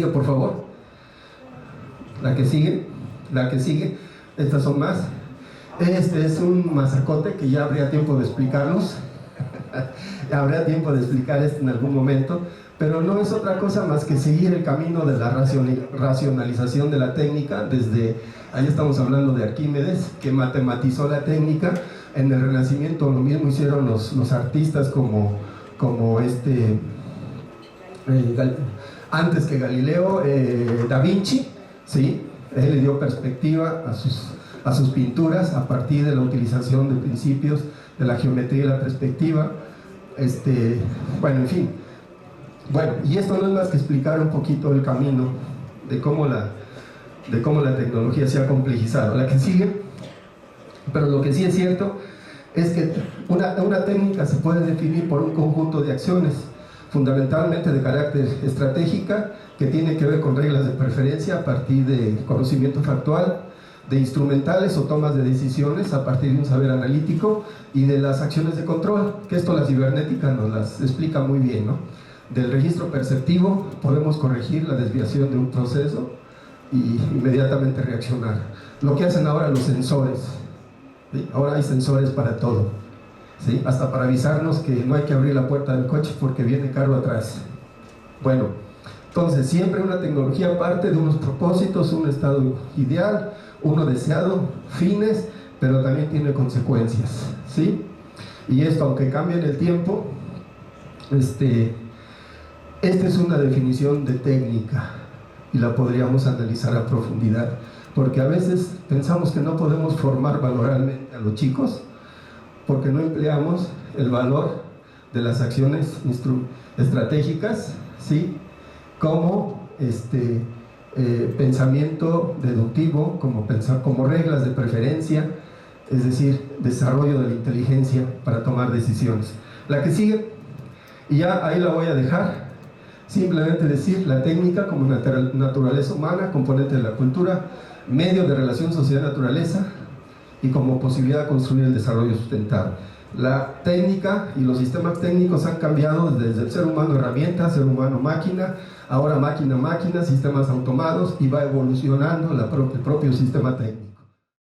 por favor. La que sigue. Estas son más. Este es un mazacote que ya habría tiempo de explicarlos. Habrá tiempo de explicar esto en algún momento, pero no es otra cosa más que seguir el camino de la racionalización de la técnica. Desde ahí estamos hablando de Arquímedes, que matematizó la técnica. En el Renacimiento lo mismo hicieron los artistas como antes que Galileo, Da Vinci, ¿sí? Él le dio perspectiva a sus pinturas a partir de la utilización de principios de la geometría y la perspectiva. Bueno, en fin. Bueno, y esto no es más que explicar un poquito el camino de cómo la tecnología se ha complejizado. La que sigue, pero lo que sí es cierto es que una técnica se puede definir por un conjunto de acciones, fundamentalmente de carácter estratégica, que tiene que ver con reglas de preferencia a partir de conocimiento factual, de instrumentales o tomas de decisiones a partir de un saber analítico, y de las acciones de control, que esto la cibernética nos las explica muy bien, ¿no? Del registro perceptivo podemos corregir la desviación de un proceso y inmediatamente reaccionar. Lo que hacen ahora los sensores, ¿sí? Ahora hay sensores para todo, ¿sí? Hasta para avisarnos que no hay que abrir la puerta del coche porque viene carro atrás. Bueno, entonces siempre una tecnología parte de unos propósitos, un estado ideal, uno deseado, fines, pero también tiene consecuencias, ¿sí? Y esto, aunque cambie en el tiempo, esta es una definición de técnica y la podríamos analizar a profundidad, porque a veces pensamos que no podemos formar valoralmente a los chicos porque no empleamos el valor de las acciones estratégicas, ¿sí? Como pensamiento deductivo, como reglas de preferencia, es decir, desarrollo de la inteligencia para tomar decisiones. La que sigue, y ya ahí la voy a dejar, simplemente decir la técnica como naturaleza humana, componente de la cultura, medio de relación sociedad-naturaleza y como posibilidad de construir el desarrollo sustentable. La técnica y los sistemas técnicos han cambiado desde el ser humano herramienta, ser humano máquina, ahora máquina máquina, sistemas automados, y va evolucionando el propio sistema técnico.